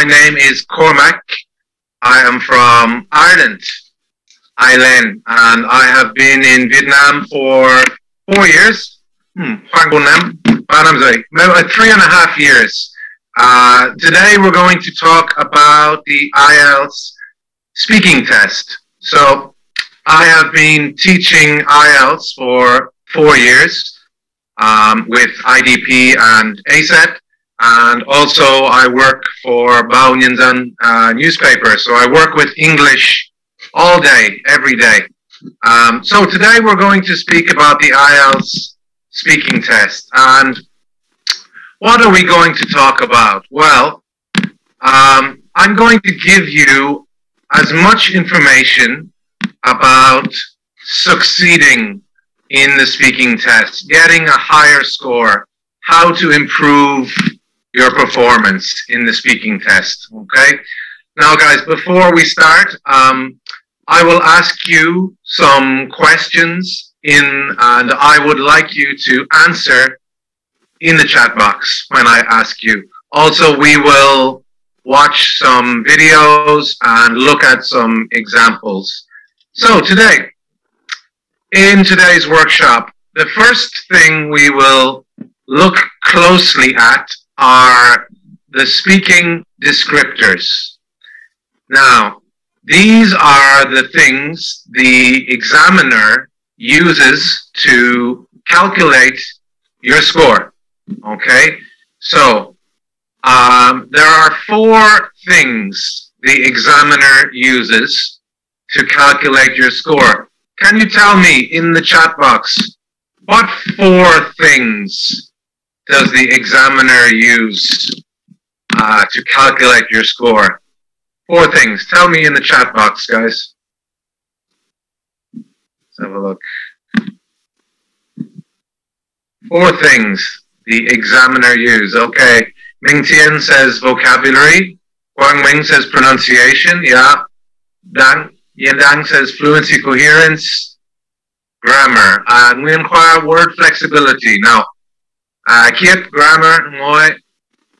name is Cormac. I am from Ireland, and I have been in Vietnam for 4 years. Khoảng 4 năm, 3 năm rồi, 3.5 years. Today we're going to talk about the IELTS speaking test. So I have been teaching IELTS for 4 years with IDP and ASET, and also I work for Bao Nhân Dân newspaper. So I work with English all day, every day. So today we're going to speak about the IELTS speaking test. And what are we going to talk about? Well, I'm going to give you as much information about succeeding in the speaking test, getting a higher score, how to improve your performance in the speaking test, okay? Now, guys, before we start, I will ask you some questions and I would like you to answer in the chat box when I ask you. Also, we will watch some videos and look at some examples. So today, in today's workshop, the first thing we will look closely at are the speaking descriptors. Now, these are the things the examiner uses to calculate your score, okay? So, there are 4 things the examiner uses to calculate your score. Can you tell me in the chat box, what 4 things does the examiner use to calculate your score? 4 things. Tell me in the chat box, guys. Let's have a look. 4 things the examiner uses. Okay. Ming Tian says vocabulary. Guang Ming says pronunciation. Yeah. Yen Dang says fluency, coherence, grammar. Nguyen Khoa, word flexibility. No. Kiet, grammar. Ngoi.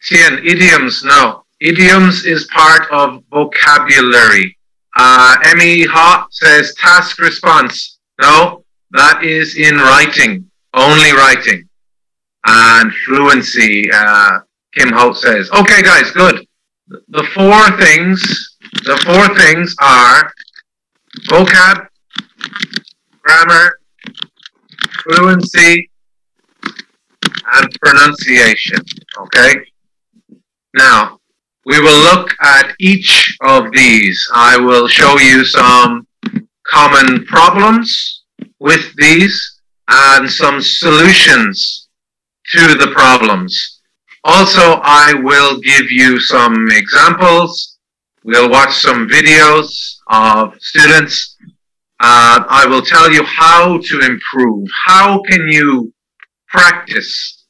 Tian, idioms. No. Idioms is part of vocabulary. Emmy Ha says task response. No. That is in writing. Only writing. And fluency, Kim Ho says. Okay, guys, good. The 4 things are vocab, grammar, fluency, and pronunciation, okay? Now, we will look at each of these. I will show you some common problems with these and some solutions to the problems. Also, I will give you some examples. We'll watch some videos of students. I will tell you how to improve. How can you practice,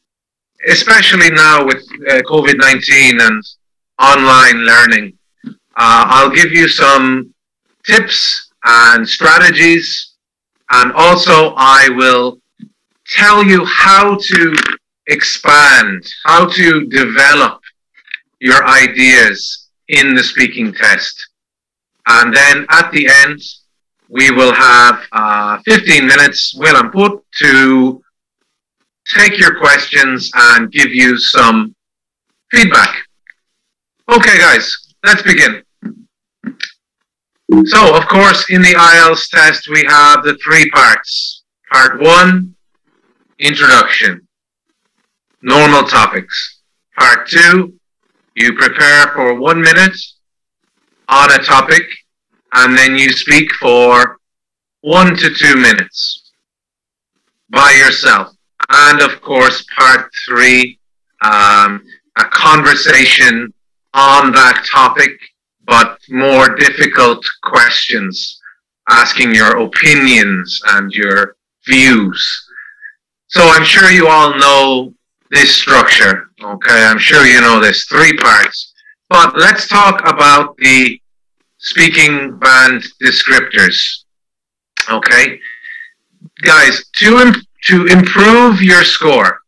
especially now with COVID-19 and online learning. I'll give you some tips and strategies, and also I will tell you how to expand, how to develop your ideas in the speaking test. And then at the end, we will have 15 minutes, Willem Put, to take your questions and give you some feedback. Okay, guys, let's begin. So, of course, in the IELTS test, we have the 3 parts. Part 1, introduction, normal topics. Part 2, you prepare for 1 minute on a topic, and then you speak for 1 to 2 minutes by yourself. And of course, part 3, a conversation on that topic, but more difficult questions, asking your opinions and your views. So I'm sure you all know this structure, okay? I'm sure you know this, 3 parts. But let's talk about the speaking band descriptors, okay? Guys, to improve your score,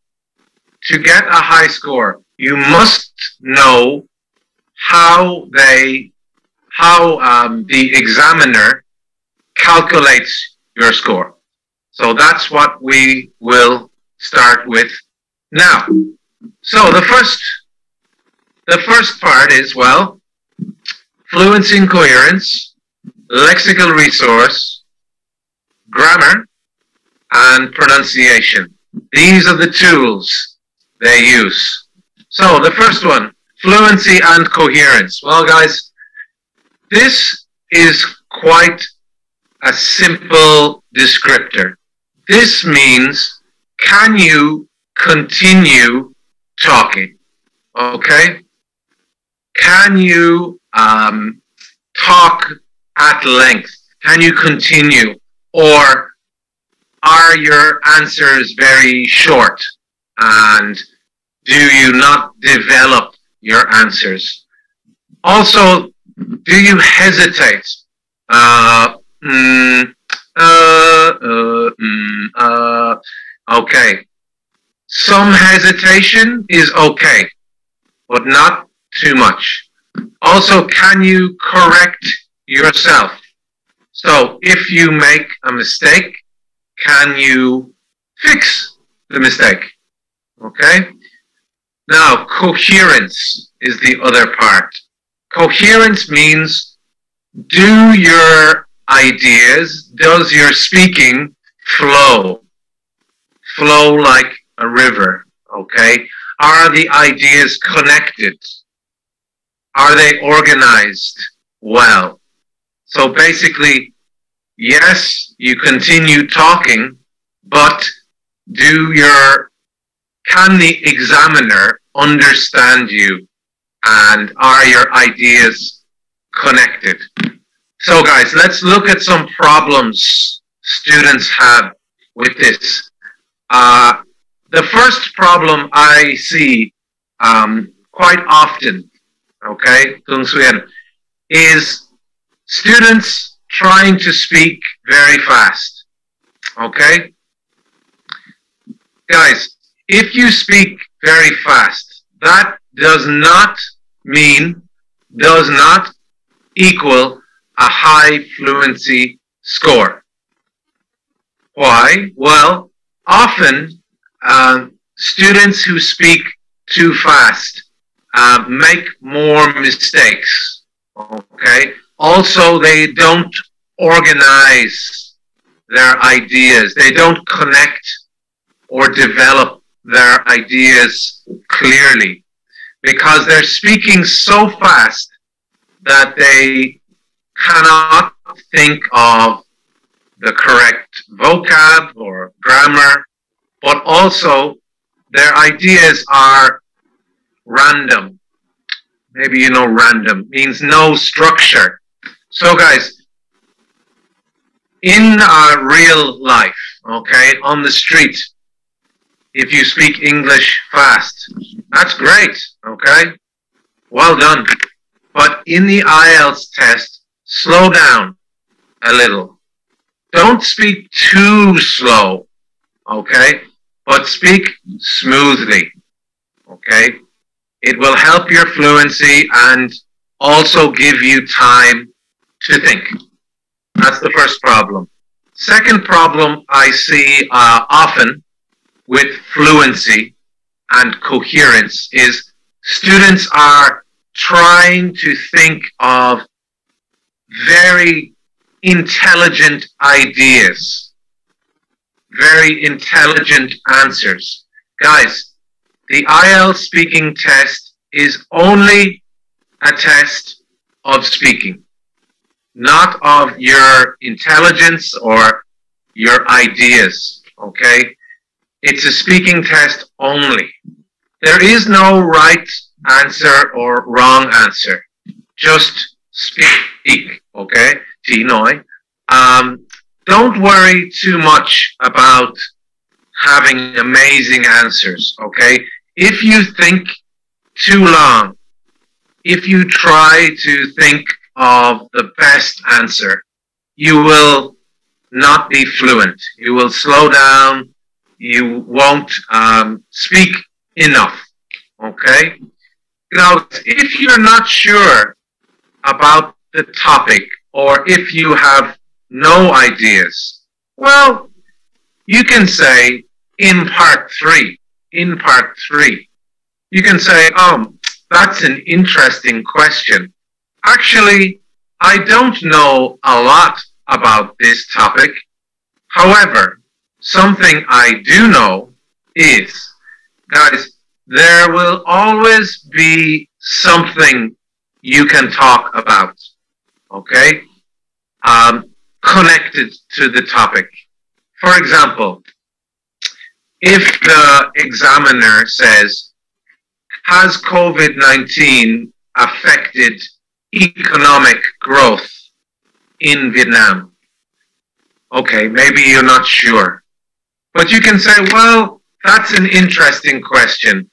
to get a high score, you must know how the examiner calculates your score. So that's what we will start with now. So the first part is, well, fluency and coherence, lexical resource, grammar, and pronunciation. These are the tools they use. So the first one, fluency and coherence. Well, guys, this is quite a simple descriptor. This means, can you continue talking? Okay? Can you talk at length? Can you continue? Or are your answers very short? And do you not develop your answers? Also, do you hesitate? Okay. Some hesitation is okay, but not too much. Also, can you correct yourself? So if you make a mistake, can you fix the mistake? Okay? Now, coherence is the other part. Coherence means, do your ideas, does your speaking flow? Flow like a river, okay? Are the ideas connected? Are they organized well? So basically, yes, you continue talking, but can the examiner understand you, and are your ideas connected? So guys, let's look at some problems students have with this. The first problem I see quite often, okay, is students trying to speak very fast, okay? Guys, if you speak very fast, that does not equal a high fluency score. Why? Well, often students who speak too fast make more mistakes, okay? Also, they don't organize their ideas. They don't connect or develop their ideas clearly because they're speaking so fast that they cannot think of the correct vocab or grammar, but also their ideas are random. Maybe you know random means no structure. So guys, in real life, okay, on the street, if you speak English fast, that's great, okay? Well done. But in the IELTS test, slow down a little. Don't speak too slow, okay? But speak smoothly, okay? It will help your fluency and also give you time to think. That's the first problem. Second problem I see often with fluency and coherence is students are trying to think of very intelligent ideas, very intelligent answers. Guys, the IELTS speaking test is only a test of speaking, not of your intelligence or your ideas, okay? It's a speaking test only. There is no right answer or wrong answer. Just speak, okay? Don't worry too much about having amazing answers, okay? If you think too long, if you try to think of the best answer, you will not be fluent. You will slow down. You won't speak enough, okay? Now, if you're not sure about the topic, or if you have no ideas, well, you can say in part three, you can say, that's an interesting question. Actually, I don't know a lot about this topic. However, something I do know is, guys, there will always be something you can talk about, okay? Connected to the topic. For example, if the examiner says, has COVID-19 affected economic growth in Vietnam? Okay, maybe you're not sure. But you can say, well, that's an interesting question.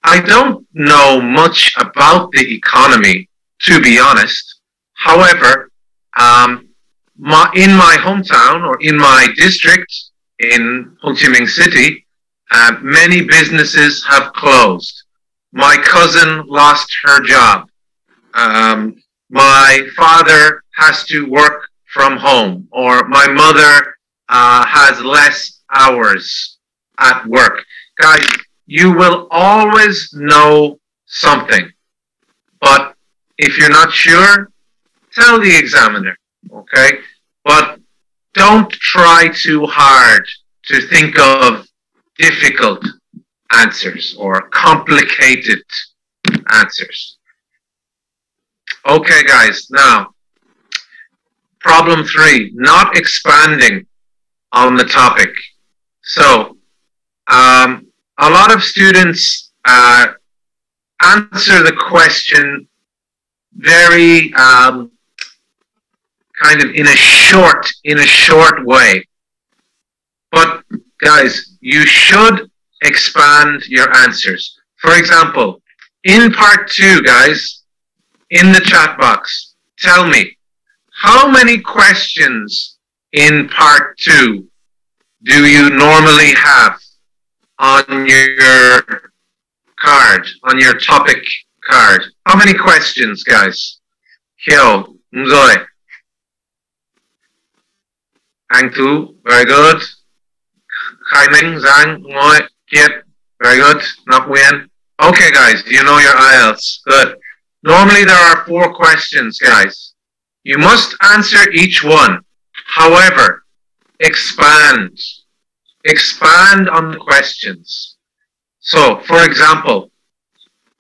I don't know much about the economy, to be honest. However, in my hometown or in my district in Ho Chi Minh City, many businesses have closed. My cousin lost her job. My father has to work from home, or my mother has less hours at work. Guys, you will always know something. But if you're not sure, tell the examiner, okay? But don't try too hard to think of difficult answers or complicated answers. Okay, guys, now, problem 3, not expanding on the topic. So, a lot of students answer the question very kind of in a short way. But guys, you should expand your answers. For example, in part 2, guys, in the chat box, tell me, how many questions in part 2 do you normally have on your card, on your topic card? How many questions, guys? Hiếu, rồi. Anh Tú, very good. Khai Minh, Giang, Ngôi, Kiệt, very good. Ngọc Nguyên. Okay, guys, you know your IELTS. Good. Normally there are 4 questions, guys. You must answer each one. However, expand. Expand on the questions. So, for example,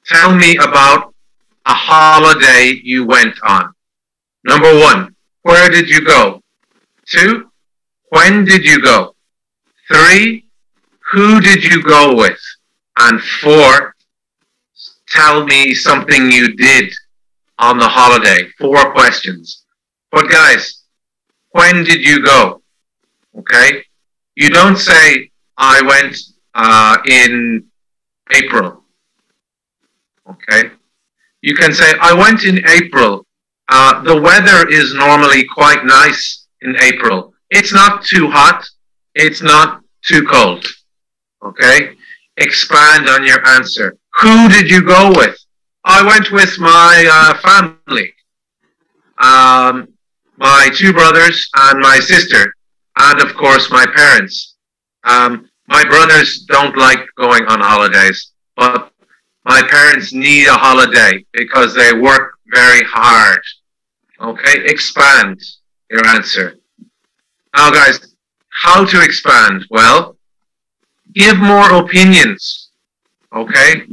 tell me about a holiday you went on. Number 1, where did you go? 2, when did you go? 3, who did you go with? And 4, tell me something you did on the holiday. 4 questions. But guys, when did you go? Okay? You don't say, I went in April. Okay? You can say, I went in April. The weather is normally quite nice in April. It's not too hot. It's not too cold. Okay? Expand on your answer. Who did you go with? I went with my family. My 2 brothers and my sister. And of course my parents. My brothers don't like going on holidays, but my parents need a holiday because they work very hard. Okay, expand your answer. Now guys, how to expand? Well, give more opinions. Okay,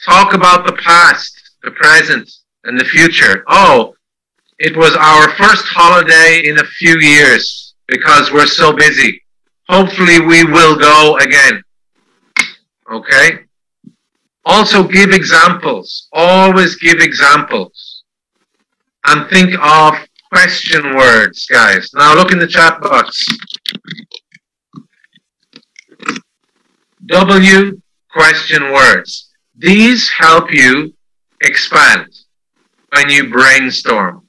talk about the past, the present, and the future. Oh, it was our first holiday in a few years because we're so busy. Hopefully we will go again. Okay? Also give examples. Always give examples. And think of question words, guys. Now look in the chat box. W question words. These help you expand when you brainstorm.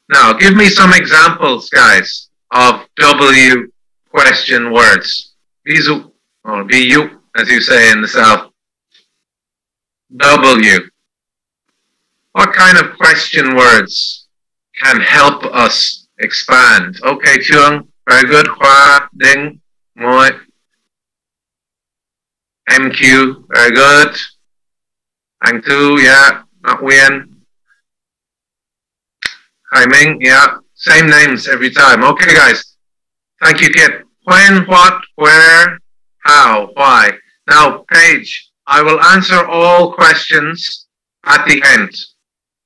Now give me some examples, guys, of W question words. Visu, or BU, as you say in the South. W. What kind of question words can help us expand? Okay, Chuang, very good. Khoa, Ding, Moi. MQ, very good. Anh Tu, yeah. Not Wien. Hai Ming, yeah. Same names every time. Okay, guys. Thank you, Kit. When, what, where, how, why. Now, Paige, I will answer all questions at the end.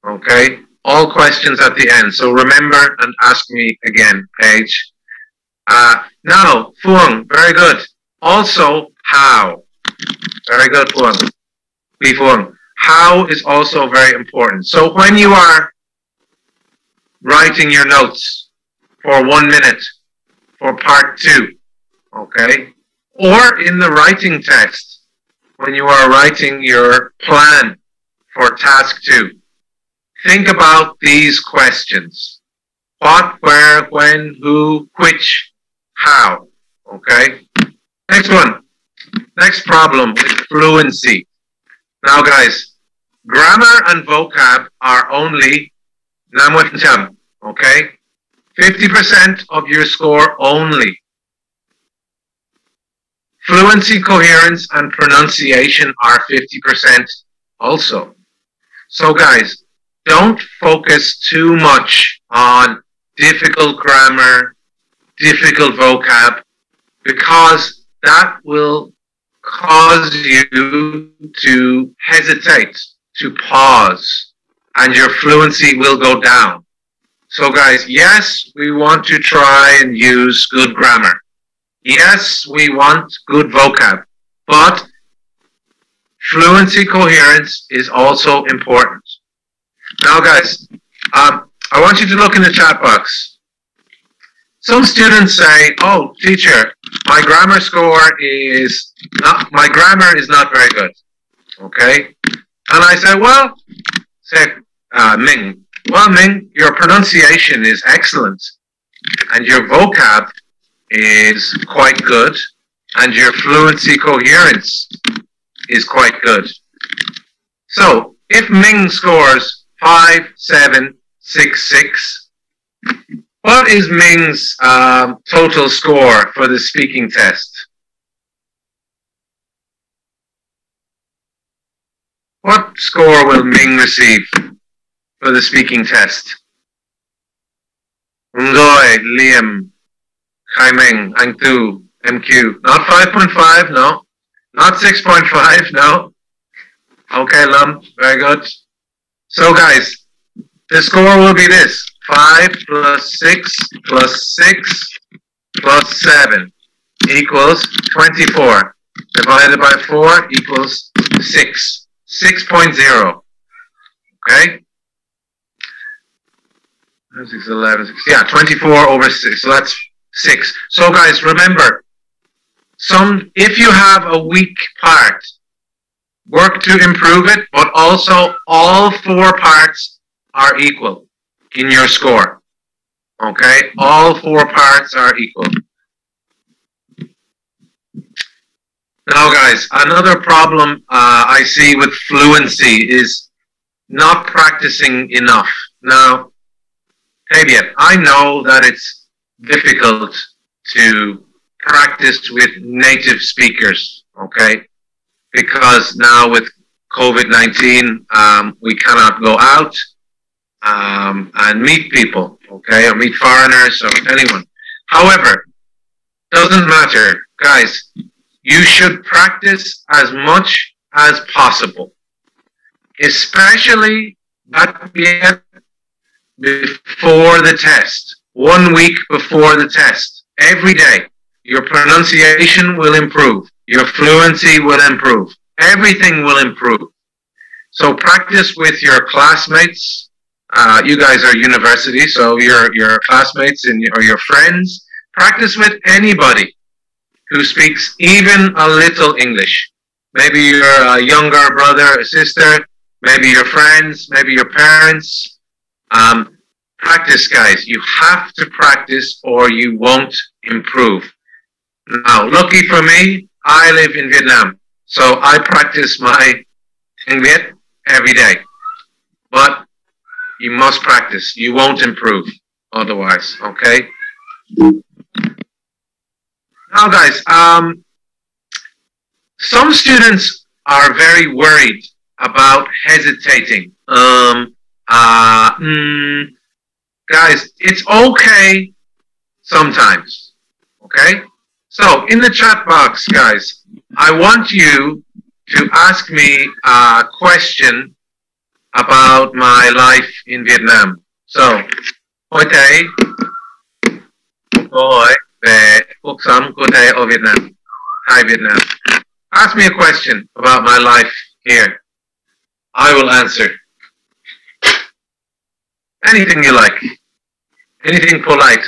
Okay? All questions at the end. So remember and ask me again, Paige. Now, Phuong, very good. Also, how. Very good, Phuong. Phuong. How is also very important. So when you are writing your notes for 1 minute for part 2, okay? Or in the writing text, when you are writing your plan for task 2, think about these questions. What, where, when, who, which, how, okay? Next one. Next problem is fluency. Now guys, grammar and vocab are only 50%, okay? 50% of your score only. Fluency, coherence, and pronunciation are 50% also. So guys, don't focus too much on difficult grammar, difficult vocab, because that will cause you to hesitate, to pause, and your fluency will go down. So guys, yes, we want to try and use good grammar. Yes, we want good vocab, but fluency, coherence is also important. Now guys, I want you to look in the chat box. Some students say, oh, teacher, my grammar is not very good, okay? And I say, well, Ming, well, Ming, your pronunciation is excellent, and your vocab is quite good, and your fluency coherence is quite good. So, if Ming scores 5, 7, 6, 6, what is Ming's total score for the speaking test? What score will Ming receive for the speaking test? Ngoy, Liam, Kai Ming, Anh Tu, MQ. Not 5.5, no. Not 6.5, no. Okay, Lum, very good. So guys, the score will be this. 5 plus 6 plus 6 plus 7 equals 24. Divided by 4 equals 6. 6.0. Okay? 6, 11, 6. Yeah, 24 over 6. So that's 6. So guys, remember, if you have a weak part, work to improve it, but also all 4 parts are equal in your score. Okay? All 4 parts are equal. Now guys, another problem I see with fluency is not practicing enough. Now, Fabian, I know that it's difficult to practice with native speakers, okay? Because now with COVID-19, we cannot go out and meet people, okay? Or meet foreigners or anyone. However, doesn't matter, guys. You should practice as much as possible, especially before the test, 1 week before the test, every day. Your pronunciation will improve. Your fluency will improve. Everything will improve. So practice with your classmates. You guys are university, so your classmates or your friends. Practice with anybody who speaks even a little English. Maybe your younger brother or sister, maybe your friends, maybe your parents. Practice, guys. You have to practice or you won't improve. Now, lucky for me, I live in Vietnam, so I practice my Tiếng Việt every day. but you must practice. You won't improve otherwise, okay? Now, guys, some students are very worried about hesitating. Guys, it's okay sometimes, okay? So, in the chat box, guys, I want you to ask me a question about my life in Vietnam. So, hồi thế, câu hỏi về cuộc sống của thầy ở Việt Nam. Hi, Vietnam. Ask me a question about my life here. I will answer. Anything you like. Anything polite.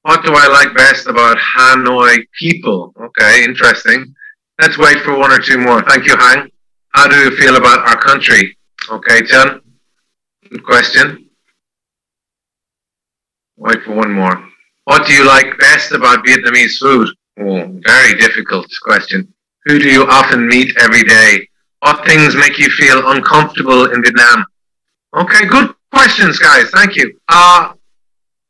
What do I like best about Hanoi people? Okay, interesting. Let's wait for one or two more. Thank you, Hang. How do you feel about our country? Okay, Chun. Good question. Wait for one more. What do you like best about Vietnamese food? Oh, very difficult question. Who do you often meet every day? What things make you feel uncomfortable in Vietnam? Okay, good questions, guys. Thank you.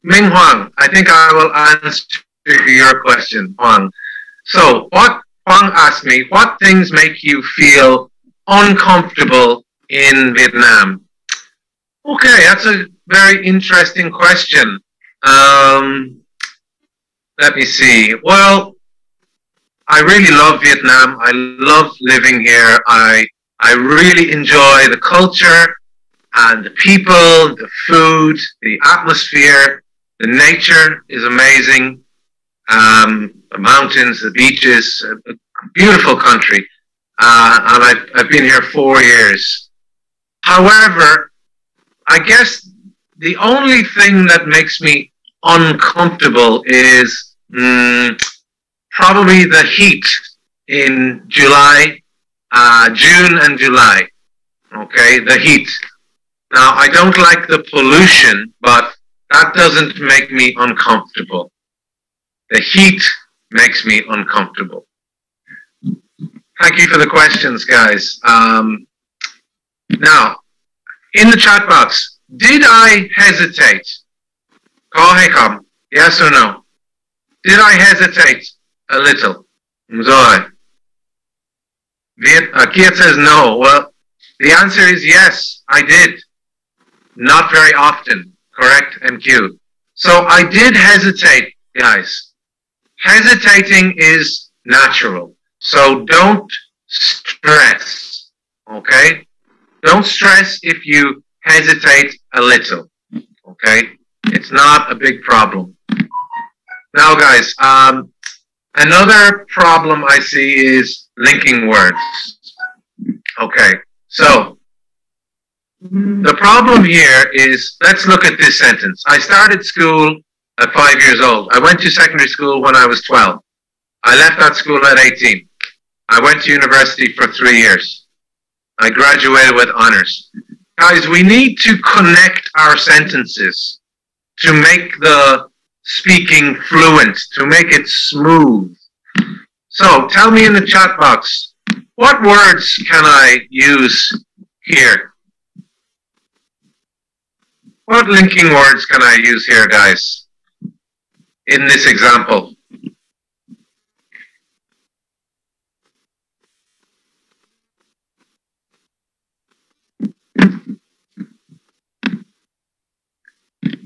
Ming Huang, I think I will answer your question, Huang. So, Huang asked me, what things make you feel uncomfortable in Vietnam? Okay, that's a very interesting question. Let me see. Well, I really love Vietnam. I love living here. I really enjoy the culture and the people, the food, the atmosphere. The nature is amazing. The mountains, the beaches, a beautiful country. And I've been here 4 years. However, I guess the only thing that makes me uncomfortable is probably the heat in July, June and July. Okay, the heat. Now, I don't like the pollution, but that doesn't make me uncomfortable. The heat makes me uncomfortable. Thank you for the questions, guys. Now, in the chat box, did I hesitate? Có hay không? Yes or no? Did I hesitate a little? Rồi. Kiet says no. Well, the answer is yes, I did. Not very often. Correct, MQ. So I did hesitate, guys. Hesitating is natural. So don't stress, okay? Don't stress if you hesitate a little, okay? It's not a big problem. Now, guys, another problem I see is linking words. Okay, so the problem here is, let's look at this sentence. I started school at 5 years old. I went to secondary school when I was 12. I left that school at 18. I went to university for 3 years. I graduated with honors. Guys, we need to connect our sentences to make the speaking fluent, to make it smooth. So tell me in the chat box, what words can I use here? What linking words can I use here, guys, in this example?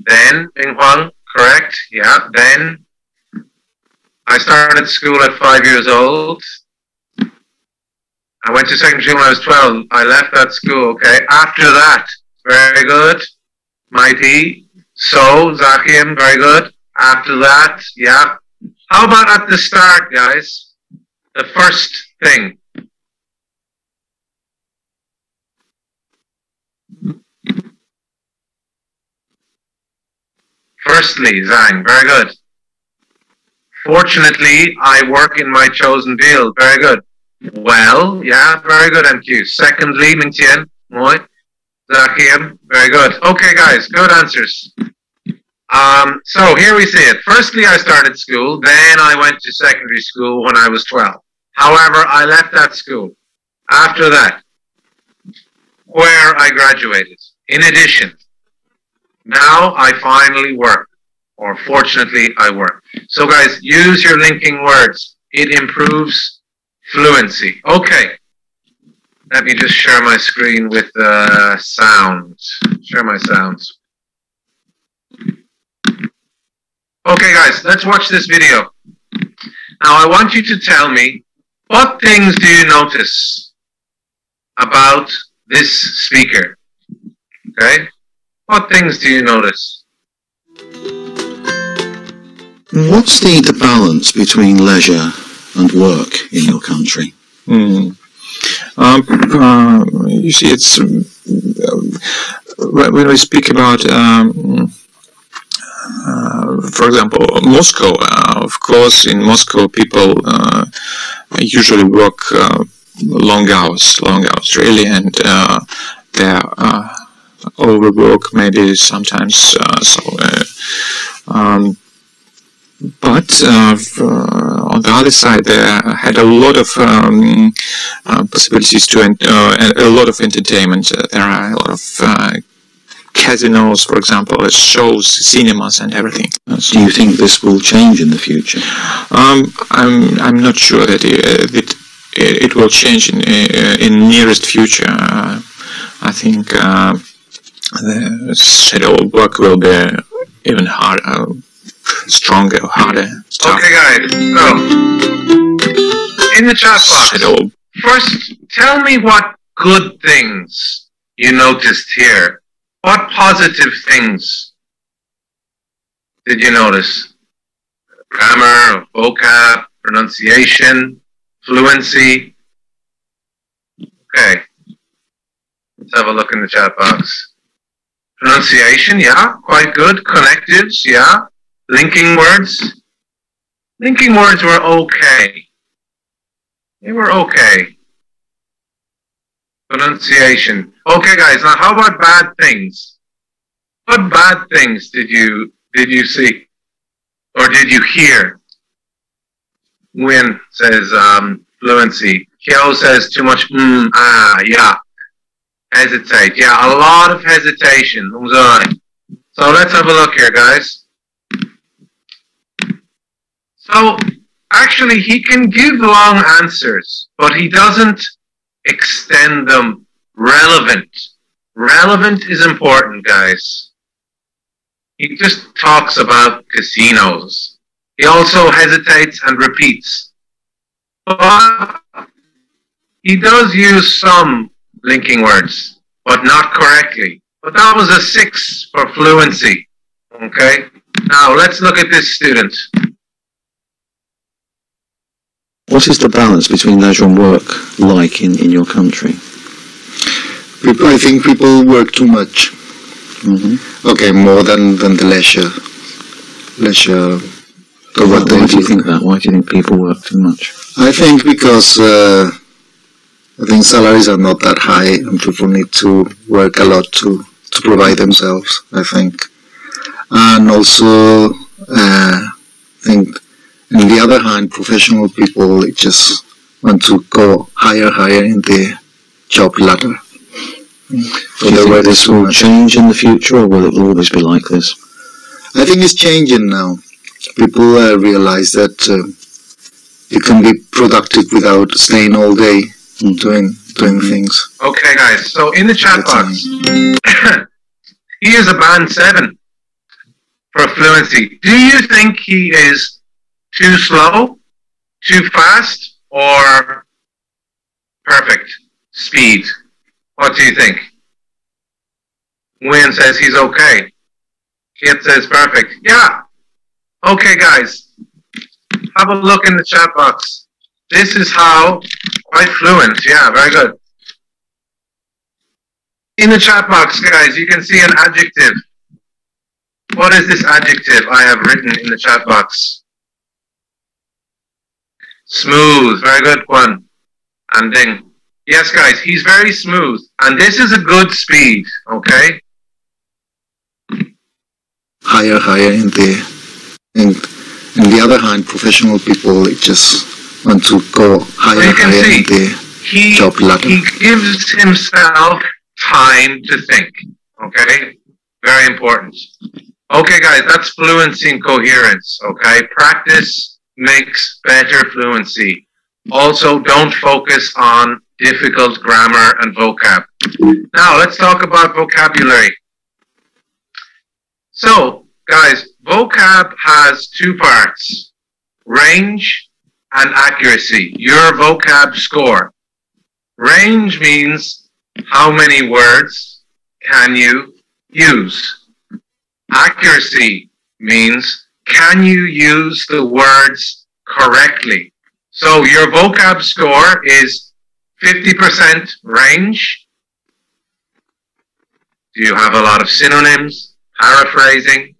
Then, Bing Huang, correct? Yeah, then. I started school at 5 years old. I went to secondary school when I was 12. I left that school, okay? After that, very good. Mighty. So, Zakim, very good. After that, yeah. How about at the start, guys? The first thing. Firstly, Zhang, very good. Fortunately, I work in my chosen field, very good. Well, yeah, very good, MQ. Secondly, Mingtian, moi. Zakim, very good. Okay, guys, good answers. So here we see it. Firstly, I started school. Then I went to secondary school when I was 12. However, I left that school. After that, where I graduated. In addition, now I finally work. Or fortunately, I work. So guys, use your linking words. It improves fluency. Okay. Let me just share my screen with sound. Share my sounds. Okay guys, let's watch this video. Now I want you to tell me, what things do you notice about this speaker? Okay? What things do you notice? What's the balance between leisure and work in your country? You see, it's when we speak about, for example, Moscow. Of course, in Moscow, people usually work long hours, really, and they overwork maybe sometimes. But on the other side, they had a lot of possibilities to a lot of entertainment. There are a lot of casinos, for example, shows, cinemas, and everything. Do you think this will change in the future? I'm not sure that it will change in nearest future. I think the scheduled work will be even harder. Stronger, harder stuff. Okay guys, so in the chat box, first tell me what good things you noticed here. What positive things did you notice? Grammar, vocab, pronunciation, fluency. Okay, let's have a look in the chat box. Pronunciation, yeah, quite good. Connectives, yeah. Linking words. Linking words were okay. They were okay. Pronunciation. Okay, guys. Now, how about bad things? What bad things did you see, or did you hear? Nguyen says fluency. Kyo says too much. Yeah. Hesitate. Yeah, a lot of hesitation. So let's have a look here, guys. So, actually, he can give long answers, but he doesn't extend them. Relevant. Relevant is important, guys. He just talks about casinos. He also hesitates and repeats. But he does use some linking words, but not correctly. But that was a 6 for fluency. Okay? Now, let's look at this student. What is the balance between leisure and work like in your country? I think people work too much. Okay, more than the leisure. Why do you think that? Why do you think people work too much? I think because I think salaries are not that high and people need to work a lot to provide themselves, I think. And also, I think, on the other hand, professional people just want to go higher in the job ladder. Do you think this will change in the future, or will it always be like this? I think it's changing now. People realize that you can be productive without staying all day doing things. Okay, guys. So in the chat box, he is a band 7 for fluency. Do you think he is too slow, too fast, or perfect speed? What do you think? Nguyen says he's okay. Kit says perfect. Yeah. Okay, guys. Have a look in the chat box. This is how, quite fluent. Yeah, very good. In the chat box, guys, you can see an adjective. What is this adjective I have written in the chat box? Smooth. Very good one. And ding. Yes, guys, he's very smooth. And this is a good speed, okay? higher in the other hand, professional people just want to go higher in the job ladder. He gives himself time to think. Okay, very important. Okay, guys, that's fluency and coherence. Okay, practice makes better fluency. Also, don't focus on difficult grammar and vocab. Now, let's talk about vocabulary. So, guys, vocab has two parts, range and accuracy, your vocab score. Range means how many words can you use. Accuracy means can you use the words correctly. So your vocab score is 50% range. Do you have a lot of synonyms? Paraphrasing.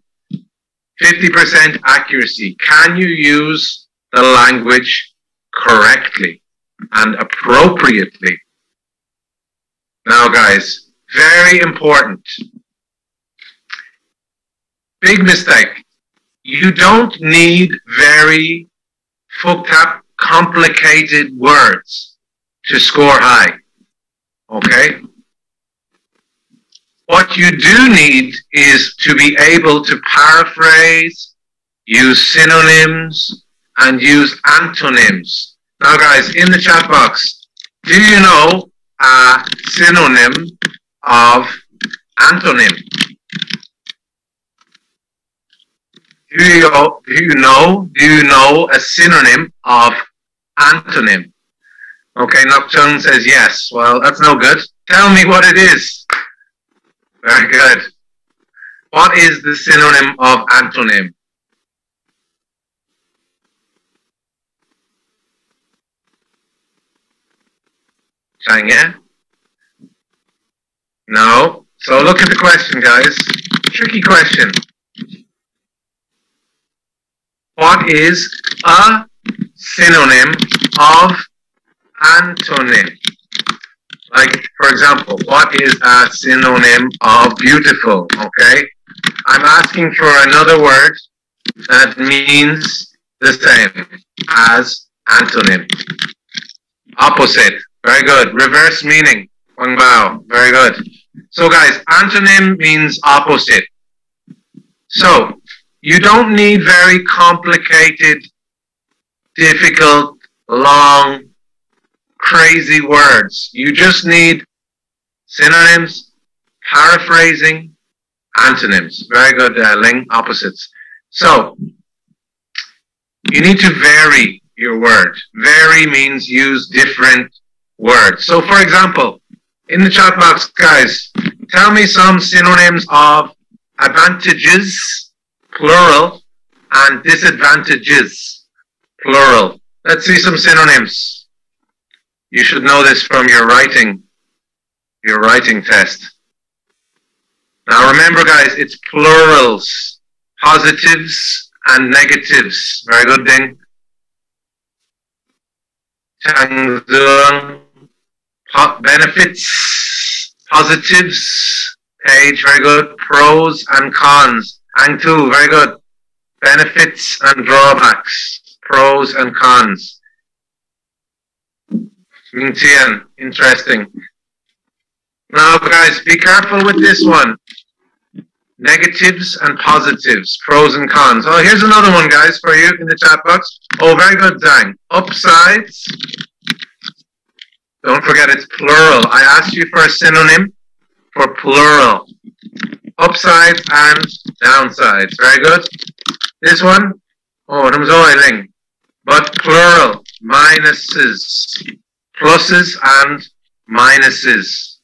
50% accuracy. Can you use the language correctly and appropriately? Now, guys, very important. Big mistake. You don't need very complicated words to score high. Okay? What you do need is to be able to paraphrase, use synonyms, and use antonyms. Now, guys, in the chat box, do you know a synonym of antonym? Do you know a synonym of antonym? Okay, Nocturne says yes. Well, that's no good. Tell me what it is. Very good. What is the synonym of antonym? Chang'e? No. So look at the question, guys. Tricky question. What is a synonym of antonym? Like, for example, what is a synonym of beautiful? Okay? I'm asking for another word that means the same as antonym. Opposite. Very good. Reverse meaning. Wang bao. Very good. So, guys, antonym means opposite. So, you don't need very complicated, difficult, long, crazy words. You just need synonyms, paraphrasing, antonyms. Very good, Ling. Opposites. So, you need to vary your word. Vary means use different words. So, for example, in the chat box, guys, tell me some synonyms of advantages, plural, and disadvantages, plural. Let's see some synonyms. You should know this from your writing test. Now remember, guys, it's plurals, positives and negatives. Very good, Ding. Changzung, benefits, positives, page, very good. Pros and cons. Angtu, very good. Benefits and drawbacks, pros and cons. Mingtian, interesting. Now, guys, be careful with this one. Negatives and positives, pros and cons. Oh, here's another one, guys, for you in the chat box. Oh, very good, Zhang. Upsides. Don't forget it's plural. I asked you for a synonym for plural. Upsides and downsides. Very good. This one, oh, namzoiling. But plural, minuses, pluses and minuses.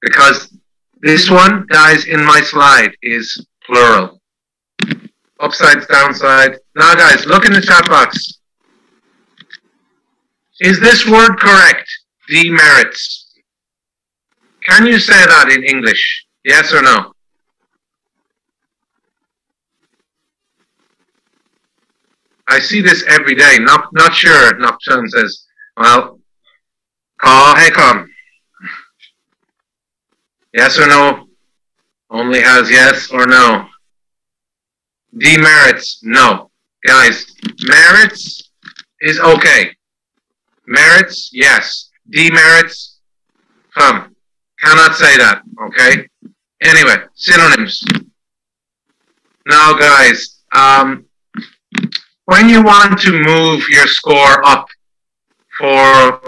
Because this one, guys, in my slide is plural. Upsides, downside. Now, guys, look in the chat box. Is this word correct? Demerits. Can you say that in English? Yes or no? I see this every day. Not sure. Nocturne says, well, hey, come. Yes or no? Only has yes or no. Demerits, no. Guys, merits is okay. Merits, yes. Demerits, cannot say that, okay? Anyway, synonyms. Now, guys, when you want to move your score up for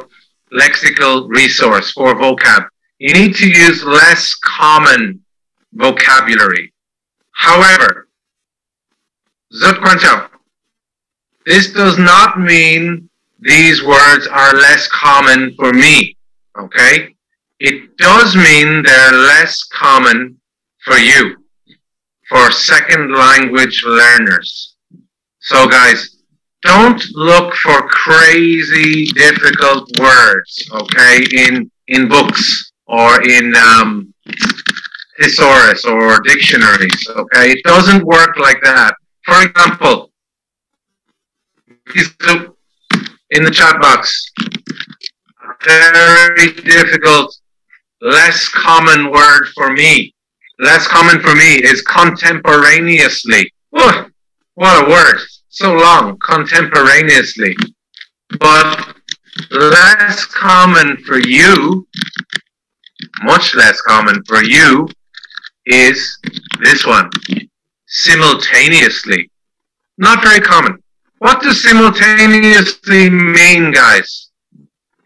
lexical resource, for vocab, you need to use less common vocabulary. However, this does not mean these words are less common for me, okay? It does mean they're less common for you, for second language learners. So guys, don't look for crazy difficult words, okay, in books or in thesaurus or dictionaries, okay? It doesn't work like that. For example, in the chat box, very difficult, less common word for me. Less common for me is contemporaneously. Oh, what a word. So long, contemporaneously. But less common for you, much less common for you, is this one. Simultaneously. Not very common. What does simultaneously mean, guys?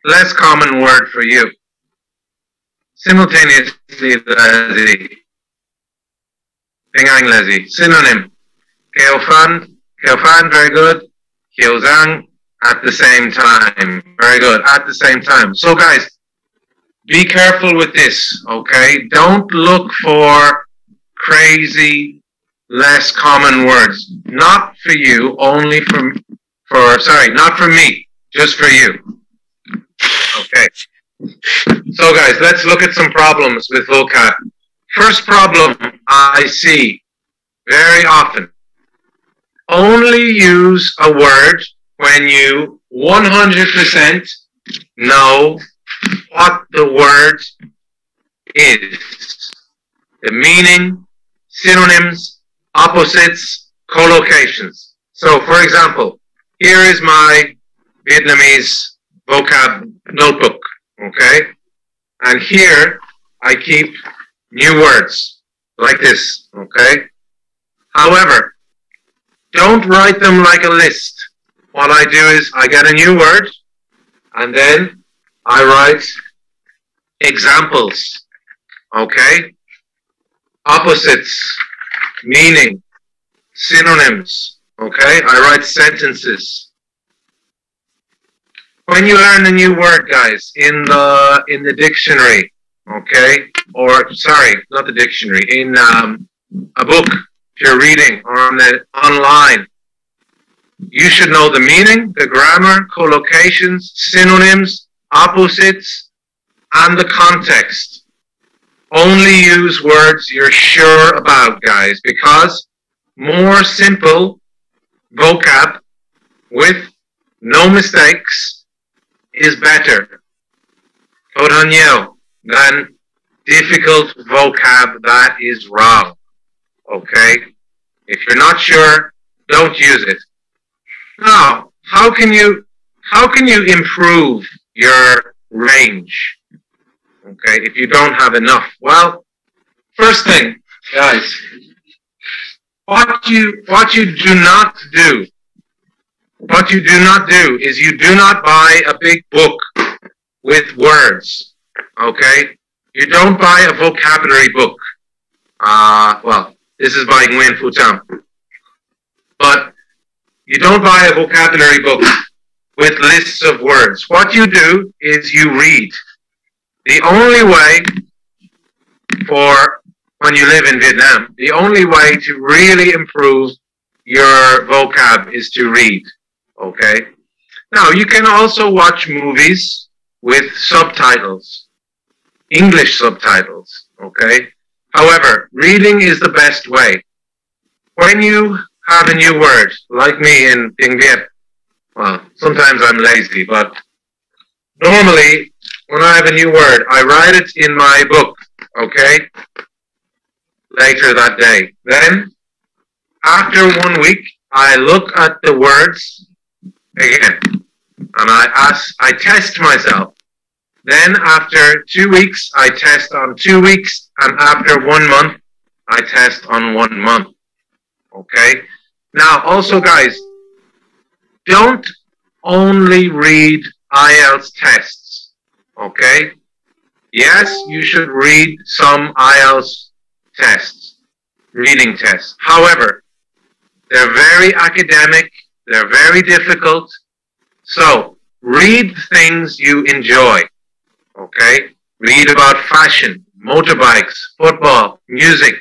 Less common word for you. Simultaneously, lazy. Pingang lazy. Synonym. Keofan, very good. Kiozang, at the same time. Very good, at the same time. So guys, be careful with this, okay? Don't look for crazy, less common words. Not for you, only not for me, just for you. Okay. So guys, let's look at some problems with vocab. First problem I see very often. Only use a word when you 100% know what the word is. The meaning, synonyms, opposites, collocations. So, for example, here is my Vietnamese vocab notebook, okay? And here I keep new words like this, okay? However, don't write them like a list. What I do is I get a new word and then I write examples, okay? Opposites, meaning, synonyms, okay? I write sentences. When you learn a new word, guys, in the dictionary, okay? Or, sorry, not the dictionary, in a book, if you're reading, or online, you should know the meaning, the grammar, collocations, synonyms, opposites, and the context. Only use words you're sure about, guys, because more simple vocab with no mistakes is better than difficult vocab that is wrong. Okay? If you're not sure, don't use it. Now, how can you improve your range? Okay, if you don't have enough. Well, first thing, guys, what you do not do is you do not buy a big book with words. Okay? You don't buy a vocabulary book. Well, this is by Nguyen Phu Tam. But you don't buy a vocabulary book with lists of words. What you do is you read. The only way for when you live in Vietnam, the only way to really improve your vocab is to read. Okay? Now, you can also watch movies with subtitles, English subtitles. Okay? However, reading is the best way. When you have a new word, like me in Tiếng Việt, well, sometimes I'm lazy, but normally, when I have a new word, I write it in my book, okay? Later that day. Then, After 1 week, I look at the words again, and I test myself. Then after 2 weeks, I test on 2 weeks, and after 1 month, I test on 1 month. Okay? Now, also guys, don't only read IELTS tests. Okay? Yes, you should read some IELTS tests, reading tests. However, they're very academic, they're very difficult. So, read things you enjoy. Okay? Read about fashion, motorbikes, football, music.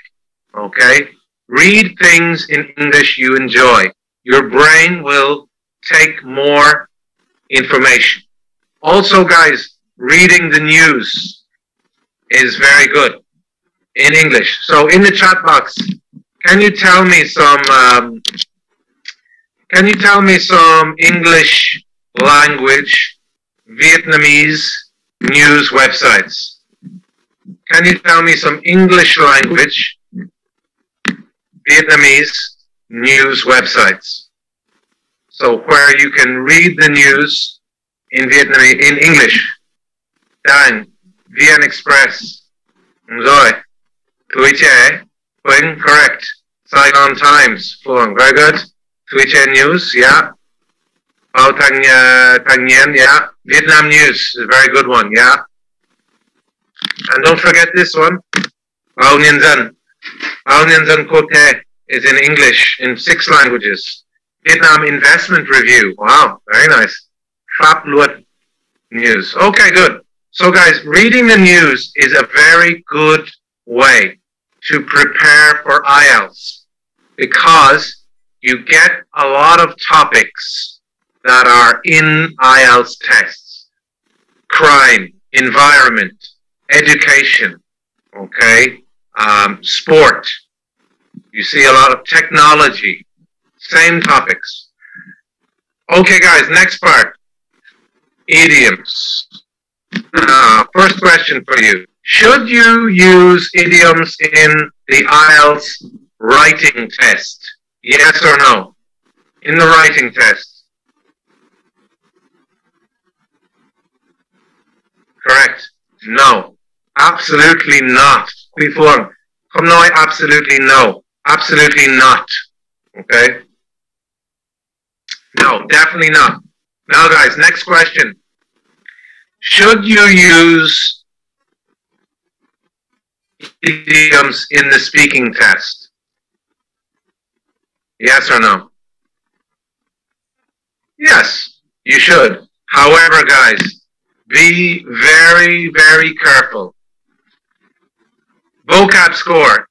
Okay? Read things in English you enjoy. Your brain will take more information. Also, guys, reading the news is very good in English. So in the chat box, can you tell me some English language Vietnamese news websites? Can you tell me some English language Vietnamese news websites? So where you can read the news in Vietnamese, in English. Dan, VN Express. Rồi. Tuổi trẻ. Quỳnh, correct. Saigon Times. Phương, very good. Tuổi trẻ News, yeah. Bao Thanh Nhiên, yeah. Vietnam News is a very good one, yeah. And don't forget this one. Báo Nhân dân. Báo Nhân dân Quốc tế is in English in 6 languages. Vietnam Investment Review. Wow, very nice. Pháp luật news. Okay, good. So guys, reading the news is a very good way to prepare for IELTS because you get a lot of topics that are in IELTS tests. Crime, environment, education, okay, sport. You see a lot of technology, same topics. Okay guys, next part, idioms. First question for you. Should you use idioms in the IELTS writing test? Yes or no? In the writing test. Correct. No. Absolutely not. Before. Come no, absolutely no. Absolutely not. Okay? No, definitely not. Now guys, next question. Should you use idioms in the speaking test? Yes or no? Yes, you should. However, guys, be very, very careful. Vocab score.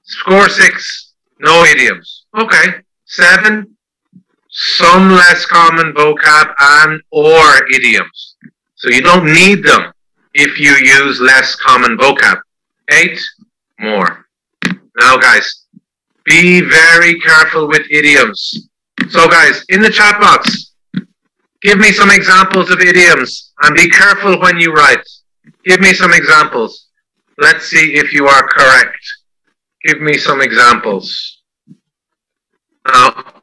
Score 6, no idioms. Okay. 7, some less common vocab and or idioms. So you don't need them if you use less common vocab. 8, more. Now guys, be very careful with idioms. So guys, in the chat box, give me some examples of idioms and be careful when you write. Give me some examples. Let's see if you are correct. Give me some examples. Now,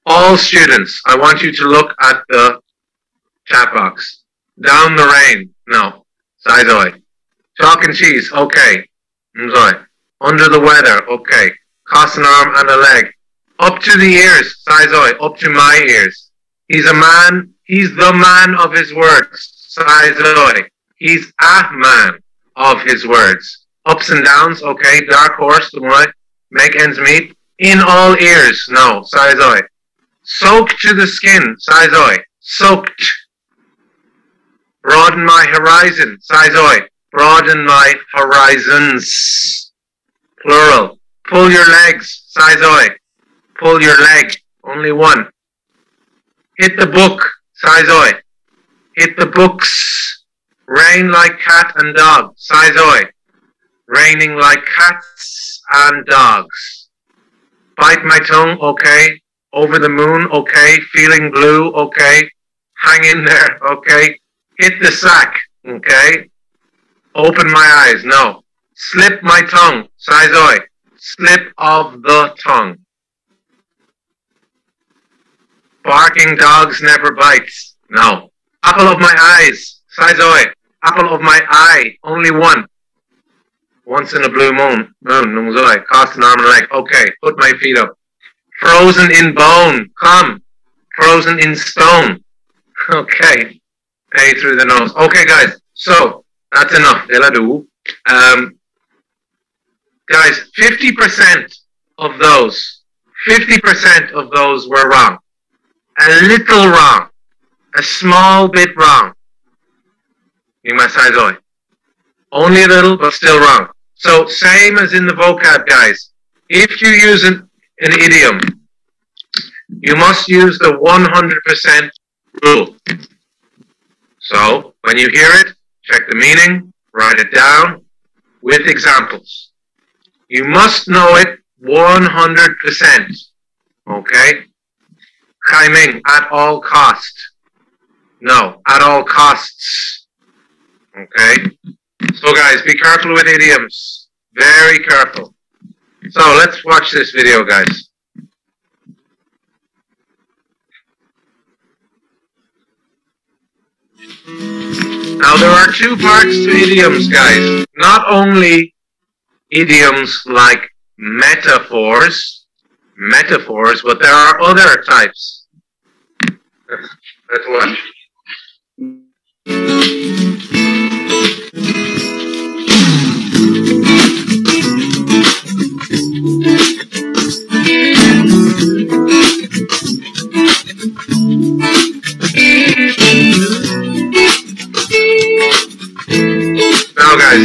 all students, I want you to look at the chat box. Down the rain, no. Saizoi. Chalk and cheese, okay. Mzoi. Under the weather, okay. Cross an arm and a leg. Up to the ears, Saizoi. Up to my ears. He's a man, he's the man of his words. Saizoi. He's a man of his words. Ups and downs, okay. Dark horse, make ends meet. In all ears, no. Saizoi. Soaked to the skin, Saizoi. Soaked. Broaden my horizon, Saizoi. Broaden my horizons. Plural. Pull your legs, Saizoi. Pull your leg. Only one. Hit the book, Saizoi. Hit the books. Rain like cat and dog, Saizoi. Raining like cats and dogs. Bite my tongue, okay. Over the moon, okay. Feeling blue, okay. Hang in there, okay. Hit the sack, okay. Open my eyes, no. Slip my tongue, Saizoi. Slip of the tongue. Barking dogs never bites. No. Apple of my eyes. Saizoi. Apple of my eye. Only one. Once in a blue moon. Nungzoi. Cost an arm and a leg. Okay. Put my feet up. Frozen in bone. Come. Frozen in stone. Okay. Pay through the nose. Okay, guys. So, that's enough. Guys, 50% of those were wrong. A little wrong. A small bit wrong. Only a little, but still wrong. So, same as in the vocab, guys. If you use an idiom, you must use the 100% rule. So, when you hear it, check the meaning, write it down with examples. You must know it 100%. Okay? Kaiming, at all cost. No, at all costs. Okay? So guys, be careful with idioms. Very careful. So let's watch this video, guys. Now there are two parts to idioms, guys. Not only idioms like metaphors, but there are other types. Let's watch. Now guys,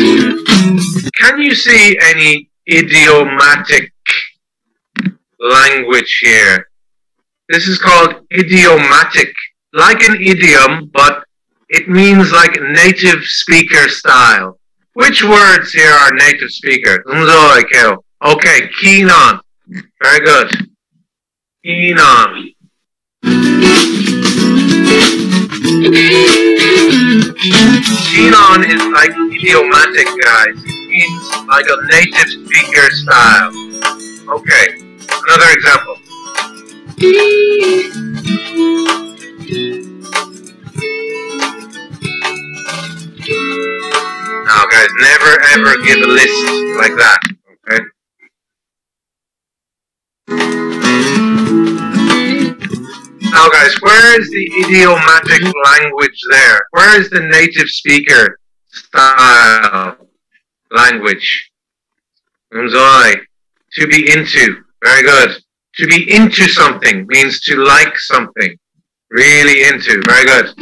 can you see any idiomatic language here? This is called idiomatic, like an idiom, but it means like native speaker style. Which words here are native speaker? Okay, keen on. Very good. Keen on. Keen on is like idiomatic, guys. It means like a native speaker style. Okay, another example. Now, guys, never ever give a list like that. Okay. Now, guys, where is the idiomatic language there? Where is the native speaker style language? To be into. Very good. To be into something means to like something. Really into. Very good.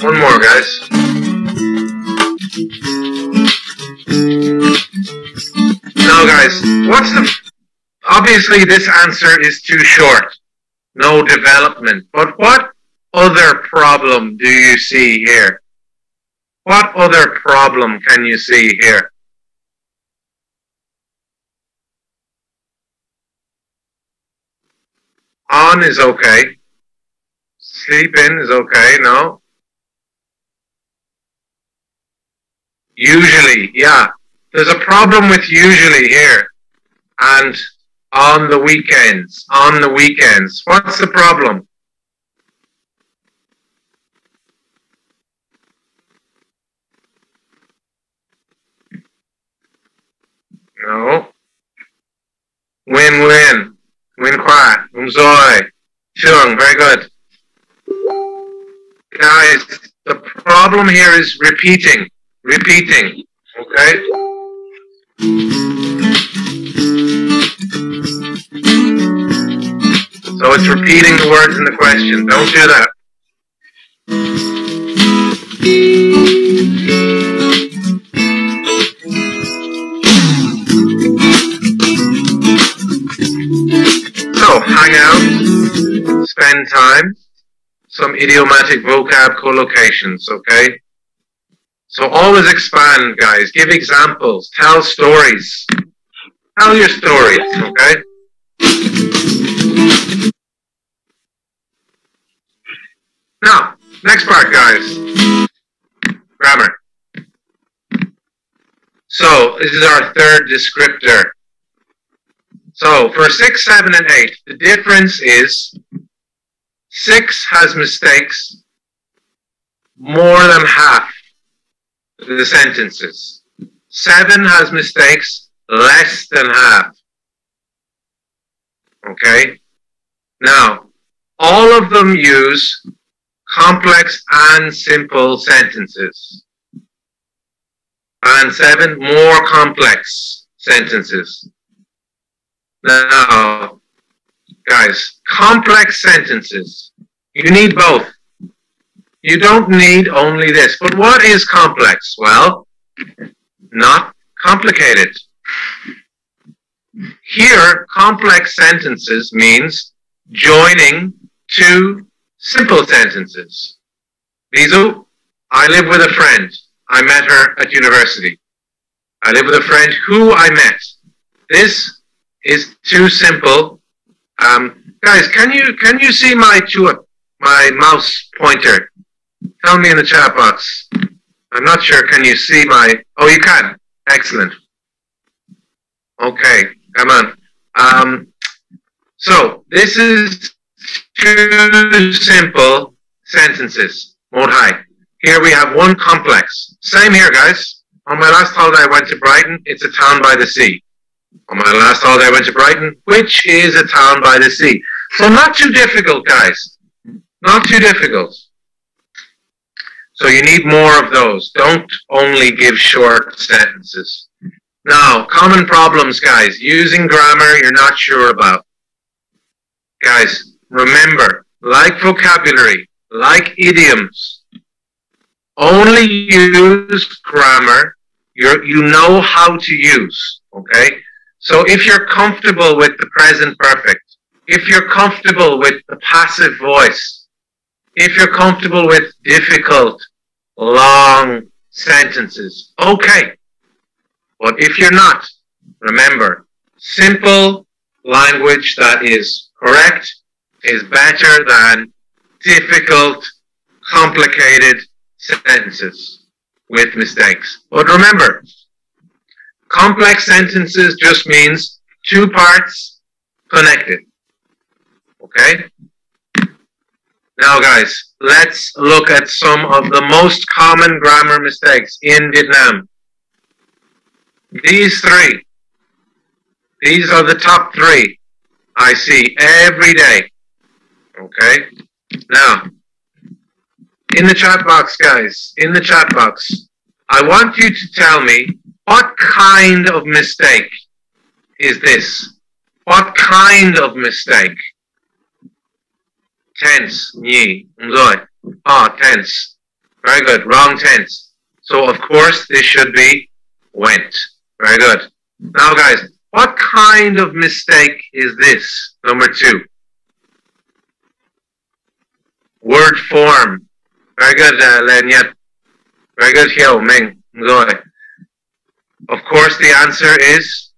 One more, guys. Now, guys, what's the... Obviously, this answer is too short. No development. But what other problem do you see here? What other problem can you see here? On is okay. Sleep in is okay, no? Usually, yeah. There's a problem with usually here. And on the weekends. What's the problem? No. Win-win. Win-qua. Umzoi. Chung. Very good. Guys, the problem here is repeating. Repeating. Okay? So it's repeating the words in the question. Don't do that. So, hang out, spend time, some idiomatic vocab collocations, okay? So always expand, guys. Give examples. Tell stories. Tell your stories, okay? Now, next part, guys. So this is our third descriptor. So for 6, 7, and 8, the difference is 6 has mistakes more than half the sentences. 7 has mistakes less than half. Okay? Now, all of them use complex and simple sentences. And 7, more complex sentences. Now, guys, complex sentences, you need both. You don't need only this. But what is complex? Well, not complicated. Here, complex sentences means joining two simple sentences. Vizu, I live with a friend. I met her at university. I live with a friend who I met. This is too simple. Guys, can you see my mouse pointer? Tell me in the chat box. I'm not sure. Can you see my? Oh, you can. Excellent. Okay, come on. So this is two simple sentences. Modhai. Here we have one complex. Same here, guys. On my last holiday, I went to Brighton. It's a town by the sea. On my last holiday, I went to Brighton, which is a town by the sea. So not too difficult, guys. Not too difficult. So you need more of those. Don't only give short sentences. Now, common problems, guys. Using grammar you're not sure about. Guys, remember, like vocabulary, like idioms, only use grammar you know how to use, okay? So if you're comfortable with the present perfect, if you're comfortable with the passive voice, if you're comfortable with difficult, long sentences, okay. But if you're not, remember, simple language that is correct is better than difficult, complicated sentences with mistakes. But remember, complex sentences just means two parts connected. Okay? Now guys, let's look at some of the most common grammar mistakes in Vietnam. These three. These are the top 3 I see every day. Okay? Now, in the chat box, guys, in the chat box, I want you to tell me what kind of mistake is this? What kind of mistake? Tense, nhi, rồi. Ah, tense. Very good. Wrong tense. So, of course, this should be went. Very good. Now, guys, what kind of mistake is this? Number 2. Word form. Very good, Len Yet. Very good, Hiếu Minh. Rồi. Of course, the answer is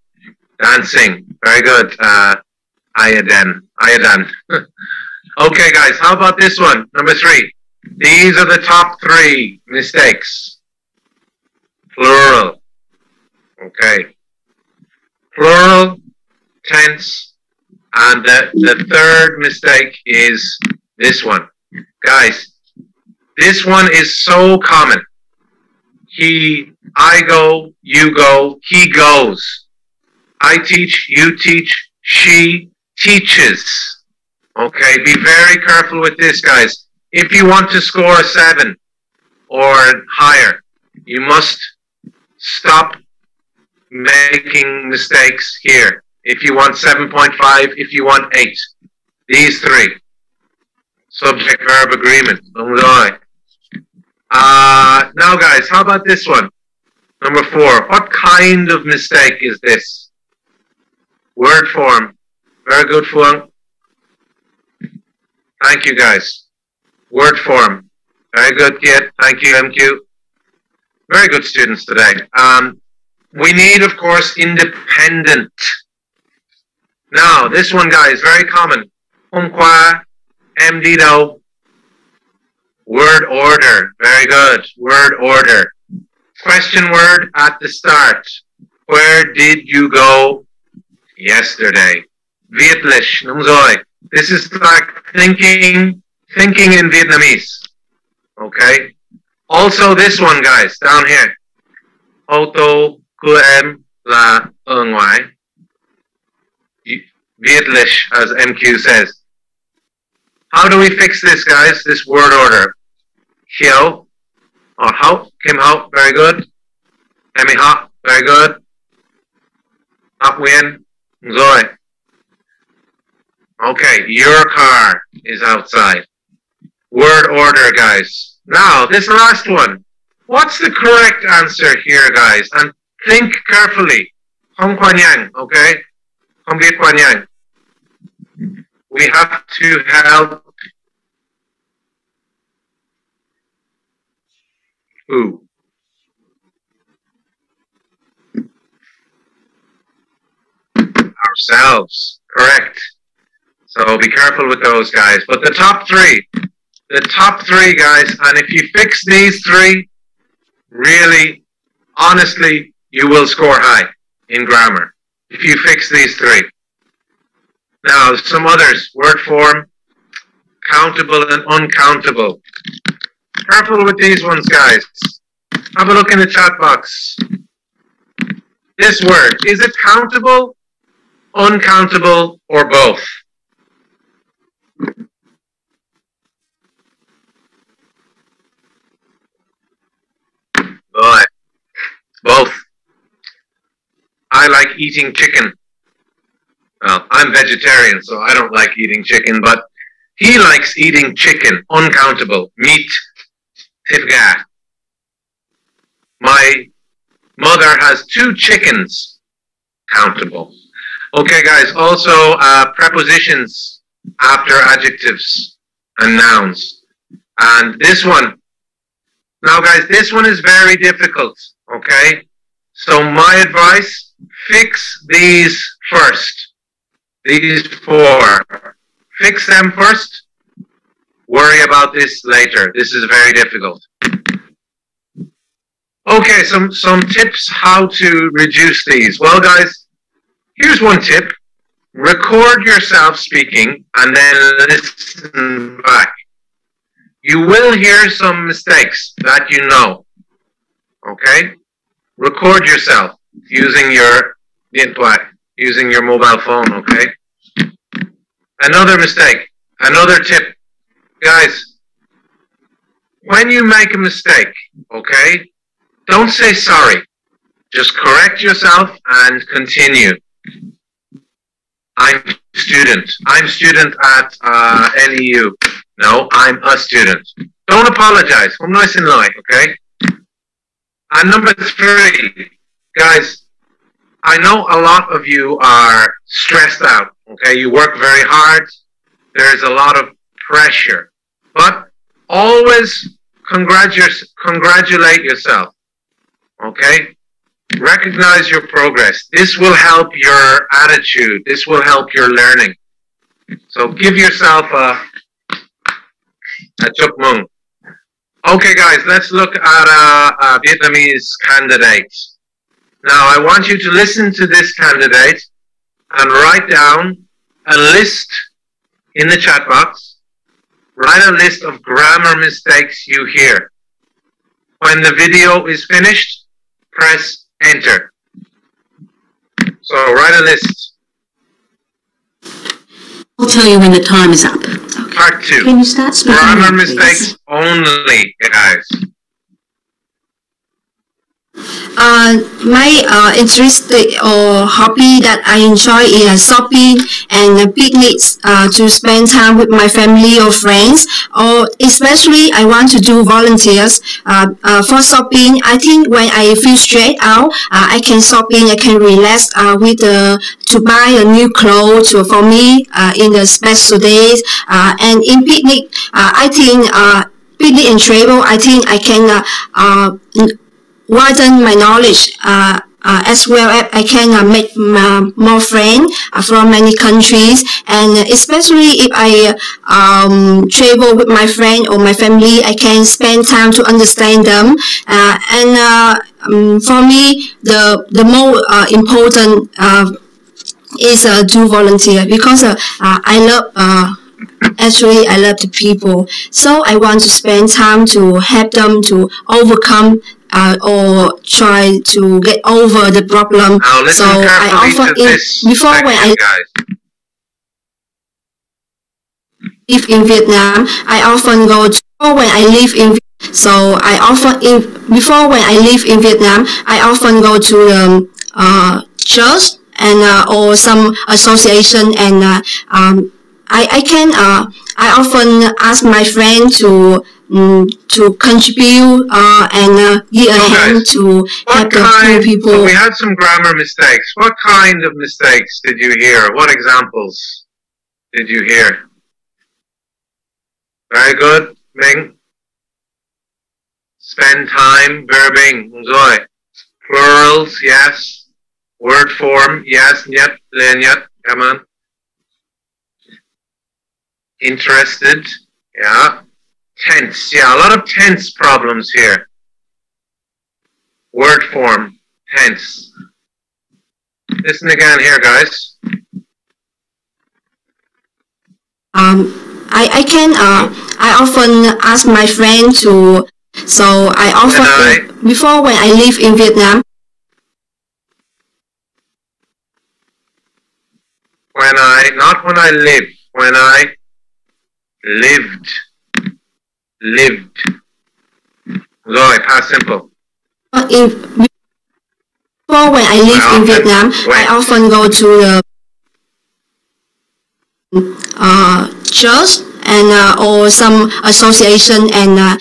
dancing. Very good, Ayadan. Okay, guys, how about this one? Number 3. These are the top 3 mistakes. Plural. Okay. Plural, tense, and the third mistake is this one. Guys, this one is so common. I go, you go, he goes. I teach, you teach, she teaches. Okay, be very careful with this, guys. If you want to score a 7 or higher, you must stop making mistakes here. If you want 7.5, if you want 8. These 3. Subject verb agreement. Now guys, how about this one? Number 4. What kind of mistake is this? Word form. Very good, Phuong. Thank you, guys. Word form. Very good, Kit. Thank you, MQ. Very good students today. We need, of course, independent. Now, this one, guys, very common. Hôm qua, em đi đâu? Word order. Very good. Word order. question word at the start. Where did you go yesterday? Vietlish, Numzoi. This is like thinking in Vietnamese. Okay? Also this one, guys, down here. Ô tô của em là ở ngoài. Vietlish, as MQ says. How do we fix this, guys? This word order. Hiếu, or Hao, Kim Hao, very good. Emi Ha, very good. Hop Wien, Zoe. Okay, your car is outside. Word order, guys. Now, this last one. What's the correct answer here, guys? And think carefully. Hong Quan Yang, okay? Hong Viet Quan Yang. We have to help who? Ourselves. Correct. So be careful with those, guys. But the top three, guys, and if you fix these three, really, honestly, you will score high in grammar. If you fix these three. Now, some others. Word form, countable and uncountable. Careful with these ones, guys. Have a look in the chat box. This word, is it countable, uncountable, or both? Both. I like eating chicken. Well, I'm vegetarian, so I don't like eating chicken, but he likes eating chicken, uncountable, meat, tifga. My mother has 2 chickens, countable. Okay, guys, also prepositions after adjectives and nouns. And this one, now guys, this one is very difficult, okay? So my advice, fix these first. These 4. Fix them first. Worry about this later. This is very difficult. Okay, some tips how to reduce these. Well, guys, here's one tip. Record yourself speaking and then listen back. You will hear some mistakes that you know. Okay? Record yourself using your mobile phone, okay? Another mistake, another tip. Guys, when you make a mistake, okay, don't say sorry. Just correct yourself and continue. I'm student. I'm student at NEU. No, I'm a student. Don't apologize. I'm nice and light, okay? And number 3, guys, I know a lot of you are stressed out, okay? You work very hard. There's a lot of pressure. But always congratulate yourself, okay? Recognize your progress. This will help your attitude. This will help your learning. So give yourself a chúc mừng. Okay, guys, let's look at a Vietnamese candidate. Now, I want you to listen to this candidate and write down a list in the chat box. Write a list of grammar mistakes you hear. When the video is finished, press enter. So, write a list. I'll tell you when the time is up. Okay. Part 2. Can you start speaking? Grammar now, mistakes only, guys. My interest or hobby that I enjoy is shopping and picnics to spend time with my family or friends, or especially I want to do volunteers for shopping. I think when I feel stressed out, I can shopping, I can relax to buy a new clothes for me in the special days, and in picnic, I think picnic and travel, I think I can widen my knowledge as well as I can make more friends from many countries, and especially if I travel with my friend or my family, I can spend time to understand them. For me, the more important is do volunteer, because I love. Actually, I love the people, so I want to spend time to help them to overcome or try to get over the problem. Now listen So I carefully often, to this before when I section, guys. live in Vietnam, I often go to when I live in. So I often before when I live in Vietnam, I often go to the church and or some association, and I often ask my friend to contribute and give a hand guys, to help the poor people. So we had some grammar mistakes. What kind of mistakes did you hear? What examples did you hear? Very good, Ming. Spend time, verbing, enjoy. Plurals, yes. Word form, yes, nyet, lenyet, come on. Interested, yeah. Tense, yeah, a lot of tense problems here. Word form, tense. Listen again here, guys. I often ask my friend to. So I often before when I live in Vietnam. Not when I live, when I lived. Rồi, past simple. Before when I live in Vietnam, I often go to the church and or some association, and I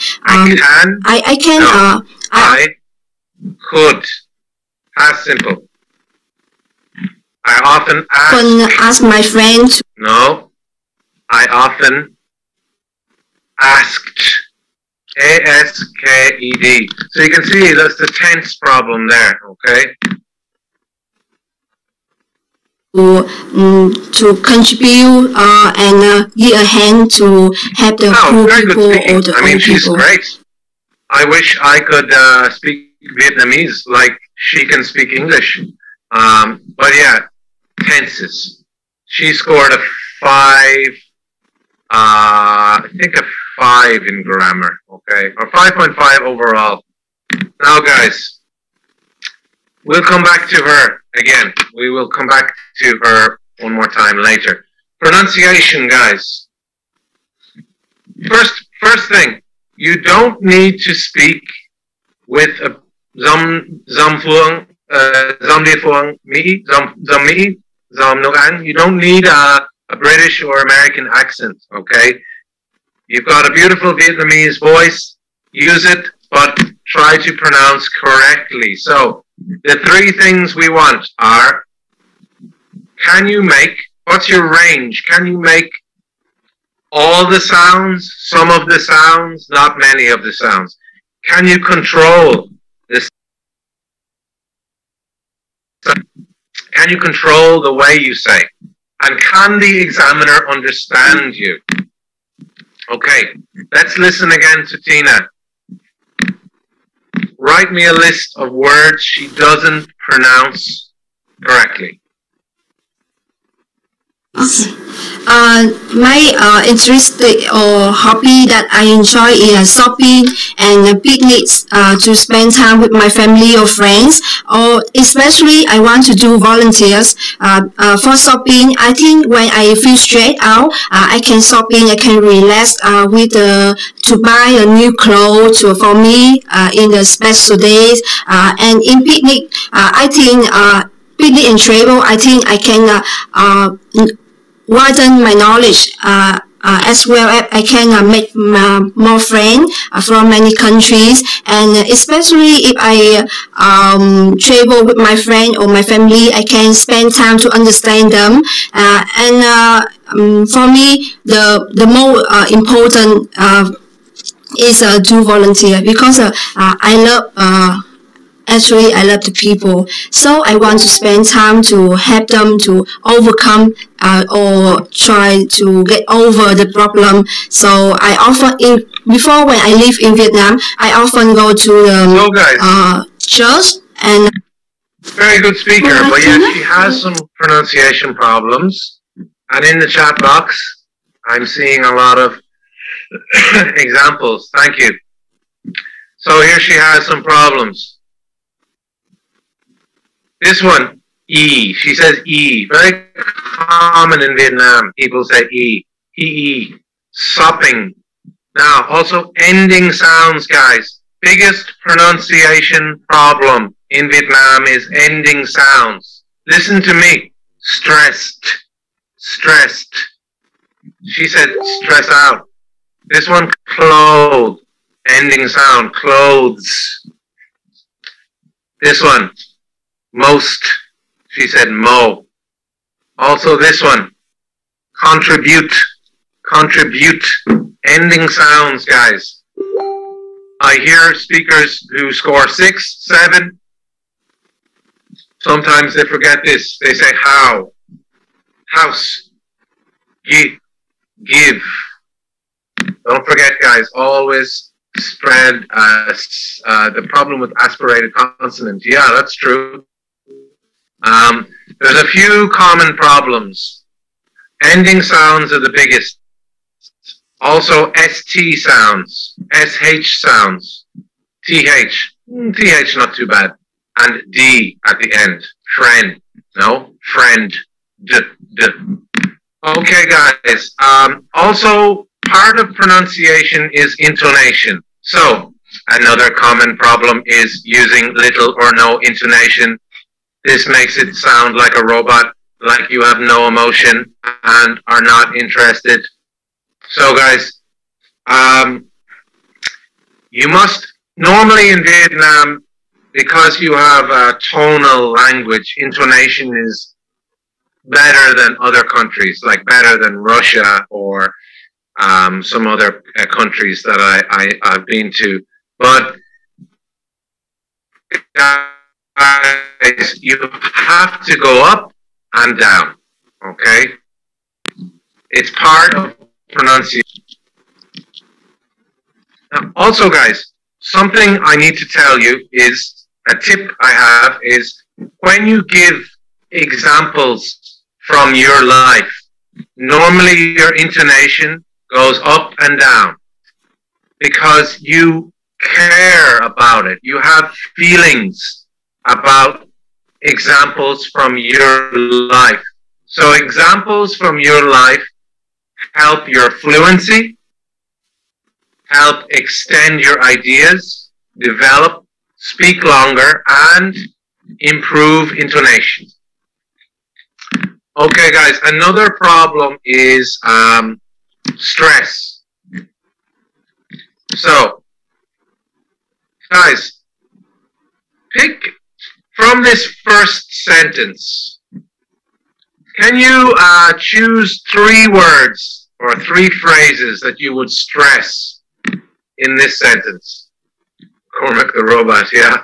could. Past simple. I often ask my friend to. No, I often asked. ASKED. So you can see that's the tense problem there, okay? To contribute and give a hand to help the poor people or the old she's people. Great. I wish I could speak Vietnamese like she can speak English. But yeah, tenses. She scored a 5, I think a 5 in grammar, okay? Or 5.5 overall. Now guys, we'll come back to her again. We will come back to her one more time later. Pronunciation, guys. First thing, you don't need to speak with a you don't need a British or American accent, okay? You've got a beautiful Vietnamese voice, use it, but try to pronounce correctly. So, the 3 things we want are, what's your range? Can you make all the sounds, some of the sounds, not many of the sounds? Can you control this? Can you control the way you say? And can the examiner understand you? Okay, let's listen again to Tina. Write me a list of words she doesn't pronounce correctly. Okay. My interest or hobby that I enjoy is shopping and picnics to spend time with my family or friends. Or especially I want to do volunteers for shopping. I think when I feel stressed out, I can shopping. I can relax with to buy a new clothes for me in the special days. And in picnic, I think picnic and travel. I think I can widen my knowledge as well as I can make more friends from many countries, and especially if I travel with my friend or my family, I can spend time to understand them. For me, the more important is do volunteer, because I love actually I love the people. So I want to spend time to help them to overcome or try to get over the problem. So I often, before when I live in Vietnam, I often go to the church and very good speaker, but yet she has some pronunciation problems. And in the chat box, I'm seeing a lot of examples. Thank you. So here she has some problems. This one, E. She says E. Very common in Vietnam. People say E. E. Sopping. Now, also ending sounds, guys. Biggest pronunciation problem in Vietnam is ending sounds. Listen to me. Stressed. Stressed. She said stress out. This one, clothed. Ending sound, clothes. This one, most. She said mo. Also this one, contribute. Contribute. Ending sounds, guys. I hear speakers who score 6, 7. Sometimes they forget this. They say how. House. Give. Don't forget, guys, always spread the problem with aspirated consonant. Yeah, that's true. There's a few common problems. Ending sounds are the biggest. Also, ST sounds, SH sounds, TH. TH not too bad. And D at the end. Friend. No, friend. D. Okay, guys. Also, part of pronunciation is intonation. So, another common problem is using little or no intonation. This makes it sound like a robot, like you have no emotion and are not interested. So, guys, you must, normally in Vietnam, because you have a tonal language, intonation is better than other countries, like better than Russia or some other countries that I've been to. But guys, you have to go up and down, okay? It's part of pronunciation. Now, also, guys, something I need to tell you is, a tip I have is, when you give examples from your life, normally your intonation goes up and down because you care about it. You have feelings about examples from your life. So examples from your life help your fluency, help extend your ideas, develop, speak longer, and improve intonation. Okay, guys, another problem is stress. So, guys, pick from this first sentence. Can you choose 3 words or 3 phrases that you would stress in this sentence? Cormac the robot, yeah.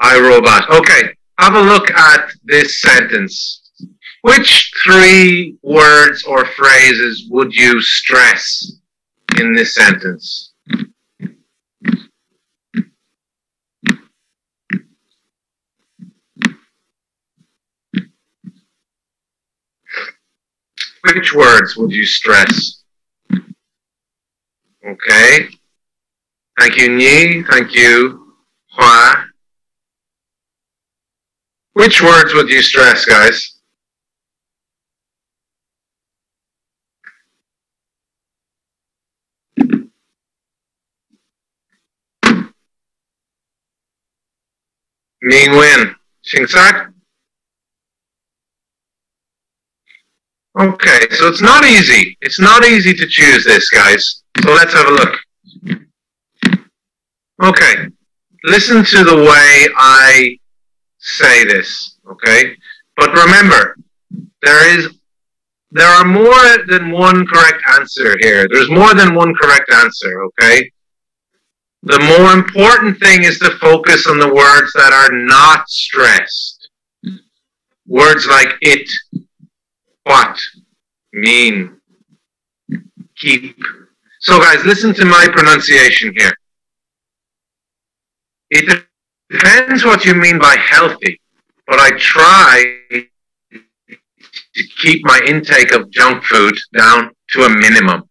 iRobot. Okay, have a look at this sentence. Which 3 words or phrases would you stress in this sentence? Which words would you stress? Okay. Thank you, Nhi. Thank you, Hoa. Which words would you stress, guys? Minh Nguyen. Chính xác? Okay, so it's not easy. It's not easy to choose this, guys. So let's have a look. Okay, listen to the way I say this, okay? But remember, there are more than one correct answer here. There's more than one correct answer, okay? The more important thing is to focus on the words that are not stressed. Words like it, what, mean, keep. So guys, listen to my pronunciation here. It depends what you mean by healthy, but I try to keep my intake of junk food down to a minimum.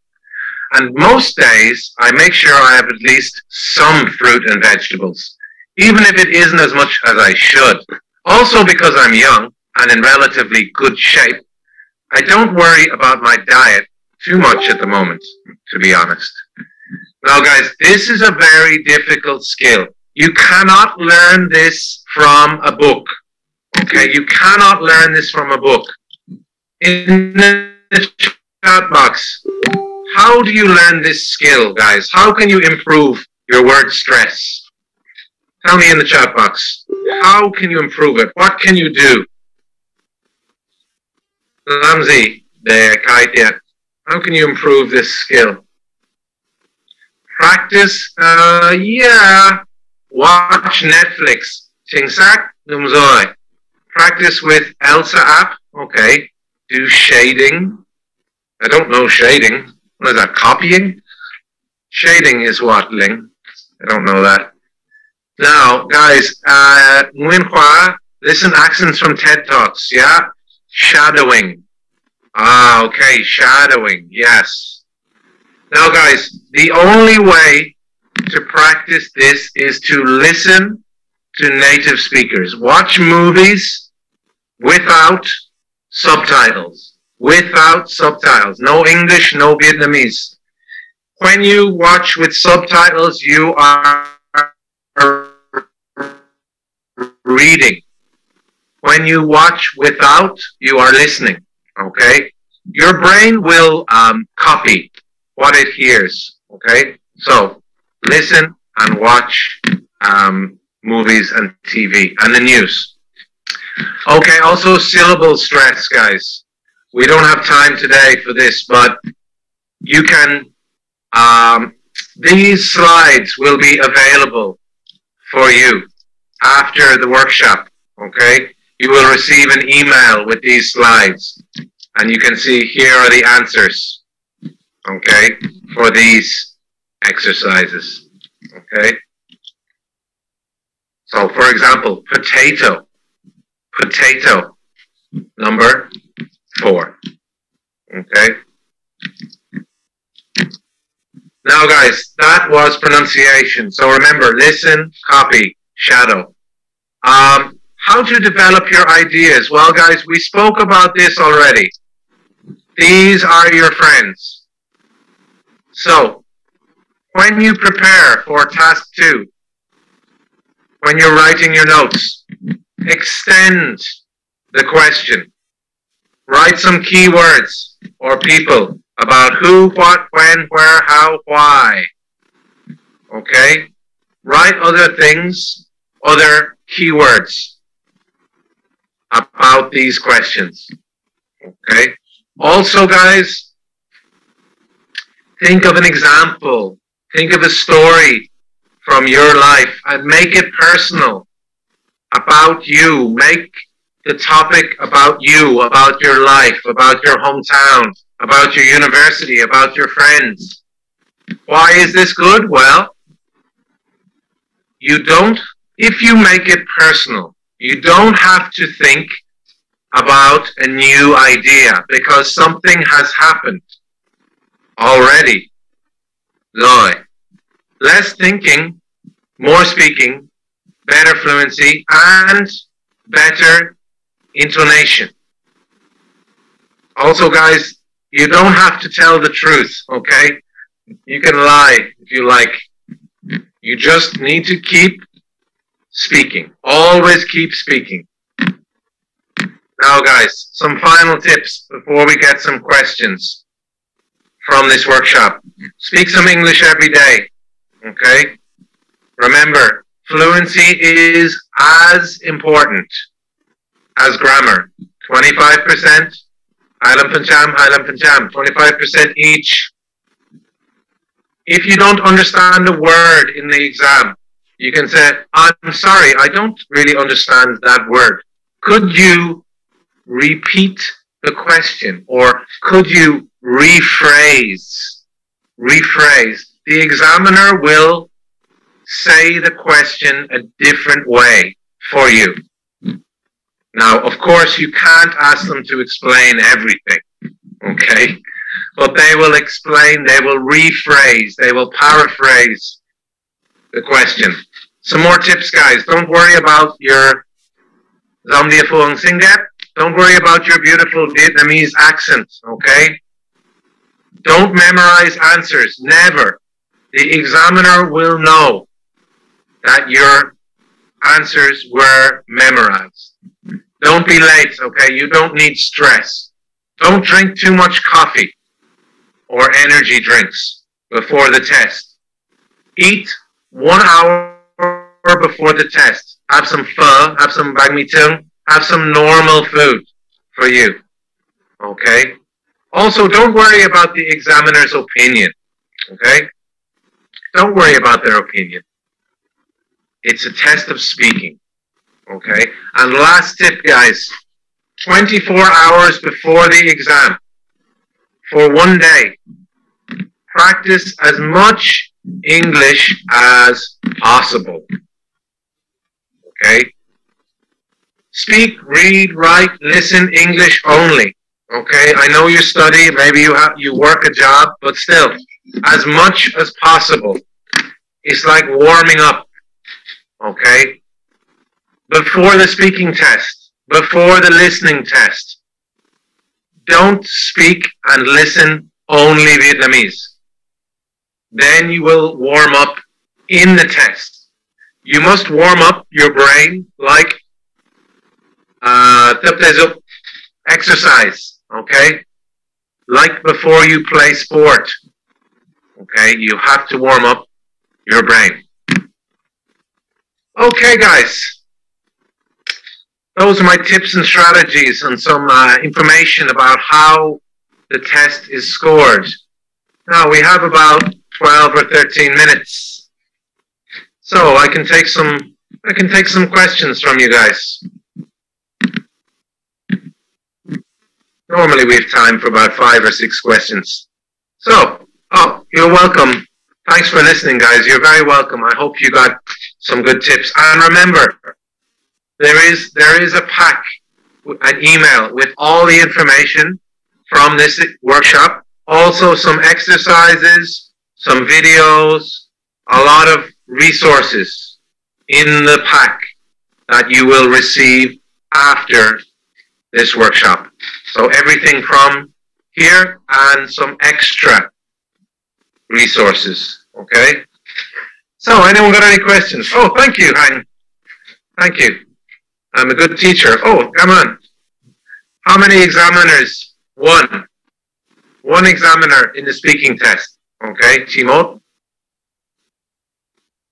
And most days, I make sure I have at least some fruit and vegetables, even if it isn't as much as I should. Also, because I'm young and in relatively good shape, I don't worry about my diet too much at the moment, to be honest. Now, guys, this is a very difficult skill. You cannot learn this from a book. Okay, you cannot learn this from a book. In the chat box, how do you learn this skill, guys? How can you improve your word stress? Tell me in the chat box. How can you improve it? What can you do? Lamzi, how can you improve this skill? Practice, yeah. Watch Netflix. Tingsak, Numzoi. Practice with Elsa app. Okay. Do shading. I don't know shading. What is that? Copying? Shading is what, Ling? I don't know that. Now, guys, Nguyen listen accents from TED Talks, yeah? Shadowing. Ah, okay, shadowing, yes. Now, guys, the only way to practice this is to listen to native speakers. Watch movies without subtitles. Without subtitles. No English, no Vietnamese. When you watch with subtitles, you are reading. When you watch without, you are listening. Okay? Your brain will copy what it hears. Okay? So, listen and watch movies and TV and the news. Okay, also syllable stress, guys. We don't have time today for this, but you can, these slides will be available for you after the workshop, okay? You will receive an email with these slides, and you can see here are the answers, okay, for these exercises, okay? So, for example, potato, number 4. Okay. Now, guys, that was pronunciation. So remember, listen, copy, shadow. How to develop your ideas? Well, guys, we spoke about this already. These are your friends. So, when you prepare for task 2, when you're writing your notes, extend the question. Write some keywords or people about who, what, when, where, how, why. Okay? Write other things, other keywords about these questions. Okay? Also, guys, think of an example. Think of a story from your life and make it personal about you. Make the topic about you, about your life, about your hometown, about your university, about your friends. Why is this good? Well, if you make it personal, you don't have to think about a new idea because something has happened already. Less thinking, more speaking, better fluency, and better intonation. Also, guys, you don't have to tell the truth, okay? You can lie if you like. You just need to keep speaking. Always keep speaking. Now, guys, some final tips before we get some questions from this workshop. Speak some English every day, okay? Remember, fluency is as important as grammar. 25%, Highland Pancham, 25% each. If you don't understand a word in the exam, you can say, I'm sorry, I don't really understand that word. Could you repeat the question, or could you rephrase? Rephrase. The examiner will say the question a different way for you. Now, of course, you can't ask them to explain everything, okay? But they will explain, they will rephrase, they will paraphrase the question. Some more tips, guys. Don't worry about your Zamdia Fuang Singap. Don't worry about your beautiful Vietnamese accent, okay? Don't memorize answers, never. The examiner will know that your answers were memorized. Don't be late, okay? You don't need stress. Don't drink too much coffee or energy drinks before the test. Eat 1 hour before the test. Have some pho, have some banh mi tung, have some normal food for you, okay? Also, don't worry about the examiner's opinion, okay? Don't worry about their opinion. It's a test of speaking, okay? And last tip, guys, 24 hours before the exam, for 1 day, practice as much English as possible, okay? Speak, read, write, listen English only, okay? I know you study, maybe you work a job, but still, as much as possible. It's like warming up, okay? Before the speaking test, before the listening test, don't speak and listen only Vietnamese. Then you will warm up in the test. You must warm up your brain like exercise, okay? Like before you play sport, okay? You have to warm up your brain. Okay, guys. Those are my tips and strategies and some information about how the test is scored. Now we have about 12 or 13 minutes. So I can take some questions from you guys. Normally we have time for about 5 or 6 questions. So, you're welcome. Thanks for listening, guys. You're very welcome. I hope you got some good tips. And remember, there is a pack, an email with all the information from this workshop. Also some exercises, some videos, a lot of resources in the pack that you will receive after this workshop. So everything from here and some extra resources, okay? So anyone got any questions? Oh, thank you, Hang. Thank you. I'm a good teacher. Oh, come on. How many examiners? One. One examiner in the speaking test. Okay, Chimot.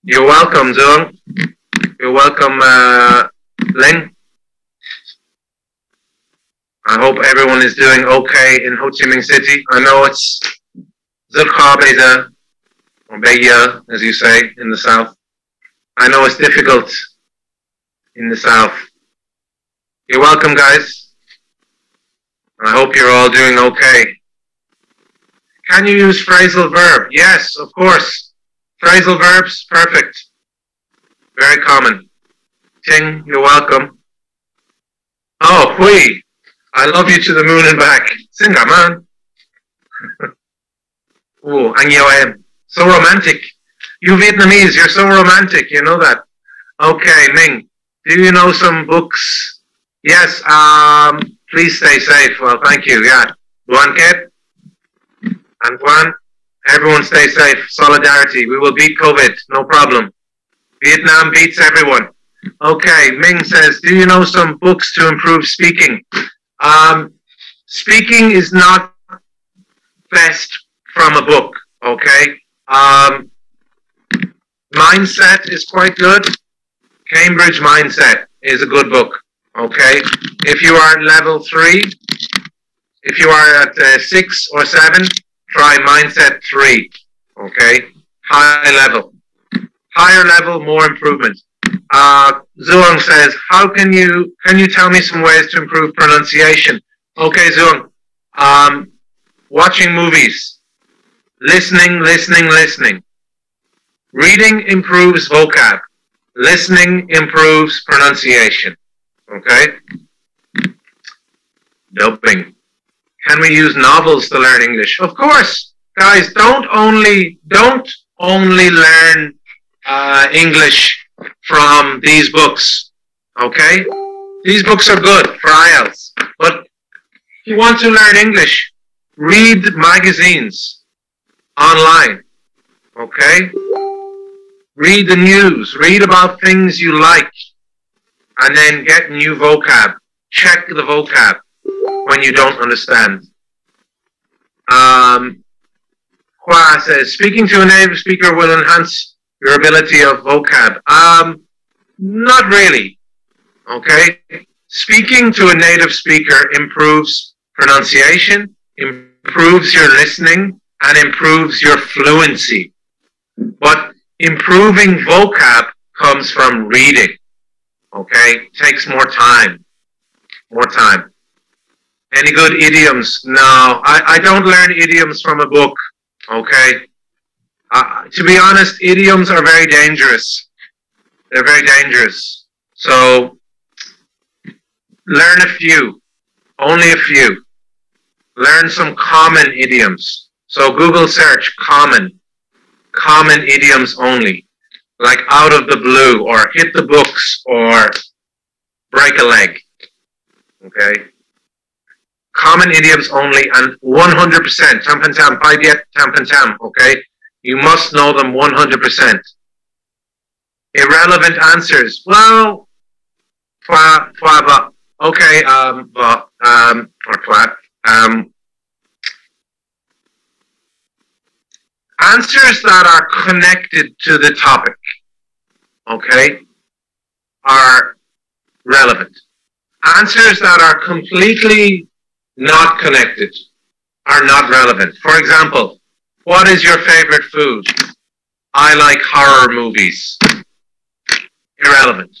You're welcome, Zung. You're welcome, Ling. I hope everyone is doing okay in Ho Chi Minh City. I know it's Zirkha or Beya, as you say, in the south. I know it's difficult in the south. You're welcome, guys. I hope you're all doing okay. Can you use phrasal verb? Yes, of course. Phrasal verbs, perfect. Very common. Ting, you're welcome. Oh, Hui, I love you to the moon and back. Xin cảm ơn. Ooh, anh yêu em. So romantic. You Vietnamese, you're so romantic, you know that. Okay, Ming, do you know some books? Yes, please stay safe. Well, thank you, yeah. Duan Ket, Antoine, everyone stay safe. Solidarity, we will beat COVID, no problem. Vietnam beats everyone. Okay, Ming says, do you know some books to improve speaking? Speaking is not best from a book, okay? Mindset is quite good. Cambridge Mindset is a good book, okay? If you are at level 3, if you are at 6 or 7, try Mindset 3, Okay? High level. Higher level, more improvement. Zuong says, can you tell me some ways to improve pronunciation? Okay, Zuong. Watching movies. Listening. Reading improves vocab. Listening improves pronunciation. Okay? Dubbing. Can we use novels to learn English? Of course. Guys, don't only learn English from these books. Okay? These books are good for IELTS. But if you want to learn English, read magazines online. Okay? Read the news. Read about things you like. And then get new vocab. Check the vocab when you don't understand. Hua says, speaking to a native speaker will enhance your ability of vocab. Not really. Okay? Speaking to a native speaker improves pronunciation, improves your listening, and improves your fluency. But improving vocab comes from reading. Okay? Takes more time. More time. Any good idioms? No, I don't learn idioms from a book. Okay? To be honest, idioms are very dangerous. They're very dangerous. So, learn a few. Only a few. Learn some common idioms. So Google search common idioms only. Like out of the blue, or hit the books, or break a leg. Okay? Common idioms only, and 100%. Tam-pan-tam, paidiet, tam-pan-tam, okay? You must know them 100%. Irrelevant answers. Well, okay, answers that are connected to the topic, okay, are relevant. Answers that are completely not connected are not relevant. For example, what is your favorite food? I like horror movies. Irrelevant.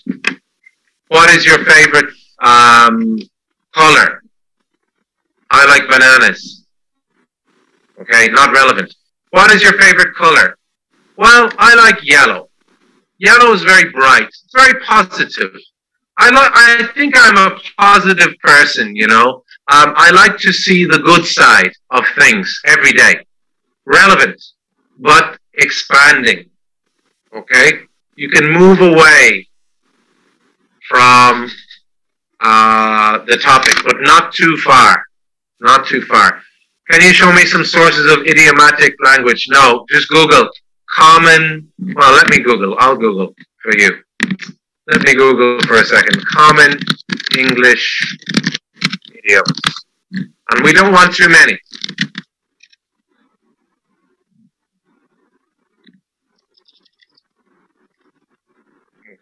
What is your favorite color? I like bananas. Okay, not relevant. What is your favorite color? Well, I like yellow. Yellow is very bright. It's very positive. I think I'm a positive person, you know. I like to see the good side of things every day. Relevant, but expanding. Okay? You can move away from the topic, but not too far. Not too far. Can you show me some sources of idiomatic language? No, just Google common. Well, let me Google. I'll Google for you. Let me Google for a second. Common English idioms. And we don't want too many.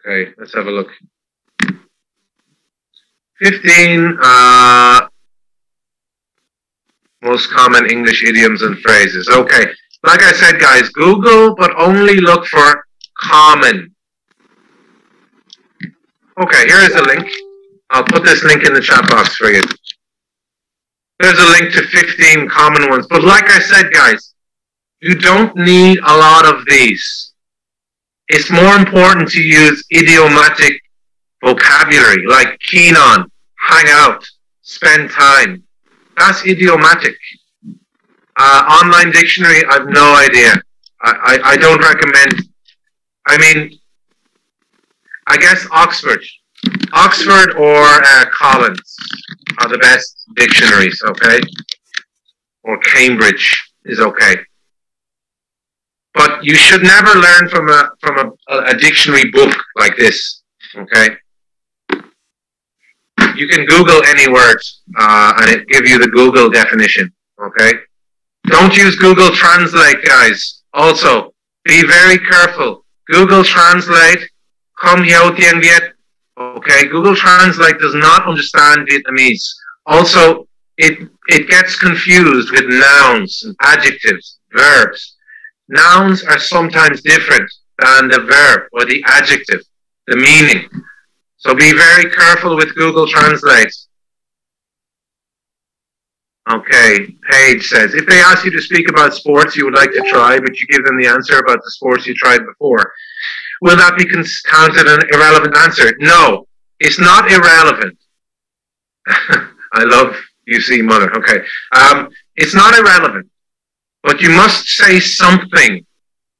Okay, let's have a look. 15 most common English idioms and phrases. Okay, like I said, guys, Google, but only look for common. Okay, here is a link. I'll put this link in the chat box for you. There's a link to 15 common ones. But like I said, guys, you don't need a lot of these. It's more important to use idiomatic vocabulary, like keen on, hang out, spend time. That's idiomatic. Online dictionary, I've no idea. I don't recommend. I mean, I guess Oxford or Collins are the best dictionaries, okay? Or Cambridge is okay. But you should never learn from a dictionary book like this, okay? You can Google any words and it give you the Google definition, okay? Don't use Google Translate, guys. Also, be very careful. Google Translate, không hiểu tiếng Việt, okay? Google Translate does not understand Vietnamese. Also, it gets confused with nouns, and adjectives, verbs. Nouns are sometimes different than the verb or the adjective, the meaning. So be very careful with Google Translate. Okay, Paige says, if they ask you to speak about sports you would like to try, but you give them the answer about the sports you tried before, will that be counted an irrelevant answer? No, it's not irrelevant. I love you see mother. Okay. It's not irrelevant, but you must say something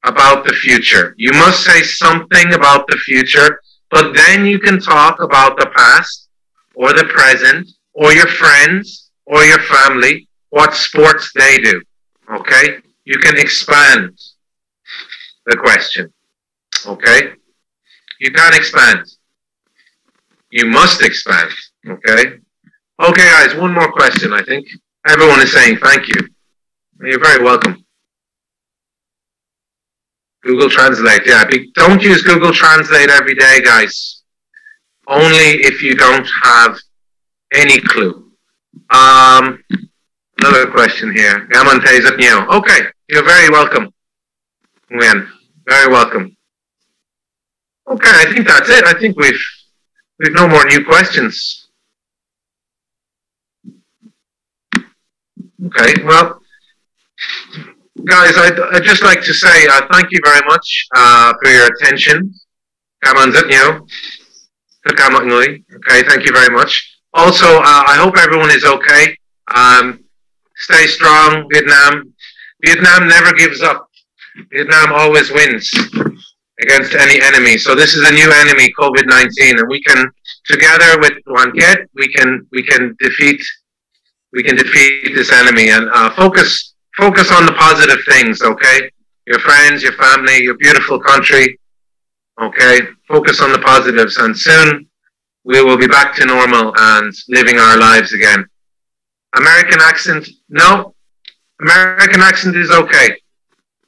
about the future. You must say something about the future, but then you can talk about the past or the present or your friends or your family, what sports they do. Okay? You can expand the question. Okay? You can expand. You must expand. Okay? Okay, guys, one more question, I think. Everyone is saying thank you. You're very welcome. Google Translate, yeah. Don't use Google Translate every day, guys. Only if you don't have any clue. Another question here. Okay, you're very welcome. Nguyen, very welcome. Okay, I think that's it. I think we've no more new questions. Okay, well, guys, I'd just like to say thank you very much for your attention. Okay, thank you very much. Also, I hope everyone is okay. Stay strong, Vietnam. Vietnam never gives up. Vietnam always wins against any enemy. So this is a new enemy, COVID-19, and we can, together with Đoàn Kết, we can defeat this enemy, and focus on the positive things, okay? Your friends, your family, your beautiful country, okay? Focus on the positives, and soon we will be back to normal and living our lives again. American accent, no. American accent is okay.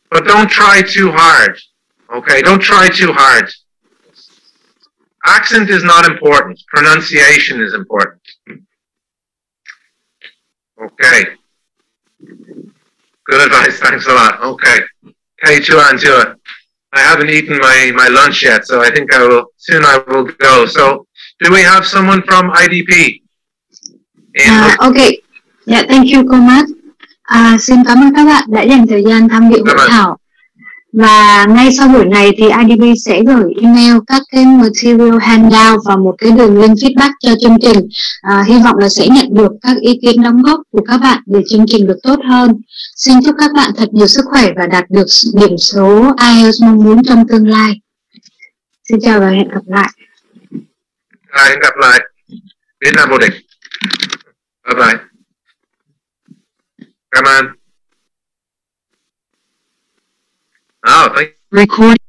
But don't try too hard, okay? Don't try too hard. Accent is not important. Pronunciation is important. Okay. Good advice. Thanks a lot. Okay. Hey, Chuan. I haven't eaten my lunch yet, so I think soon I will go. So, do we have someone from IDP? Okay. Yeah, thank you, cô Matt. Xin cảm ơn các bạn đã dành thời gian tham dự hội thảo. Và ngay sau buổi này thì IDP sẽ gửi email các cái material handout và một cái đường link feedback cho chương trình. Hy vọng là sẽ nhận được các ý kiến đóng góp của các bạn để chương trình được tốt hơn. Xin chúc các bạn thật nhiều sức khỏe và đạt được điểm số IELTS mong muốn trong tương lai. Xin chào và hẹn gặp lại. Hẹn gặp lại. Vietnam vô địch. Bye bye. Come on. Oh, thank you. Record.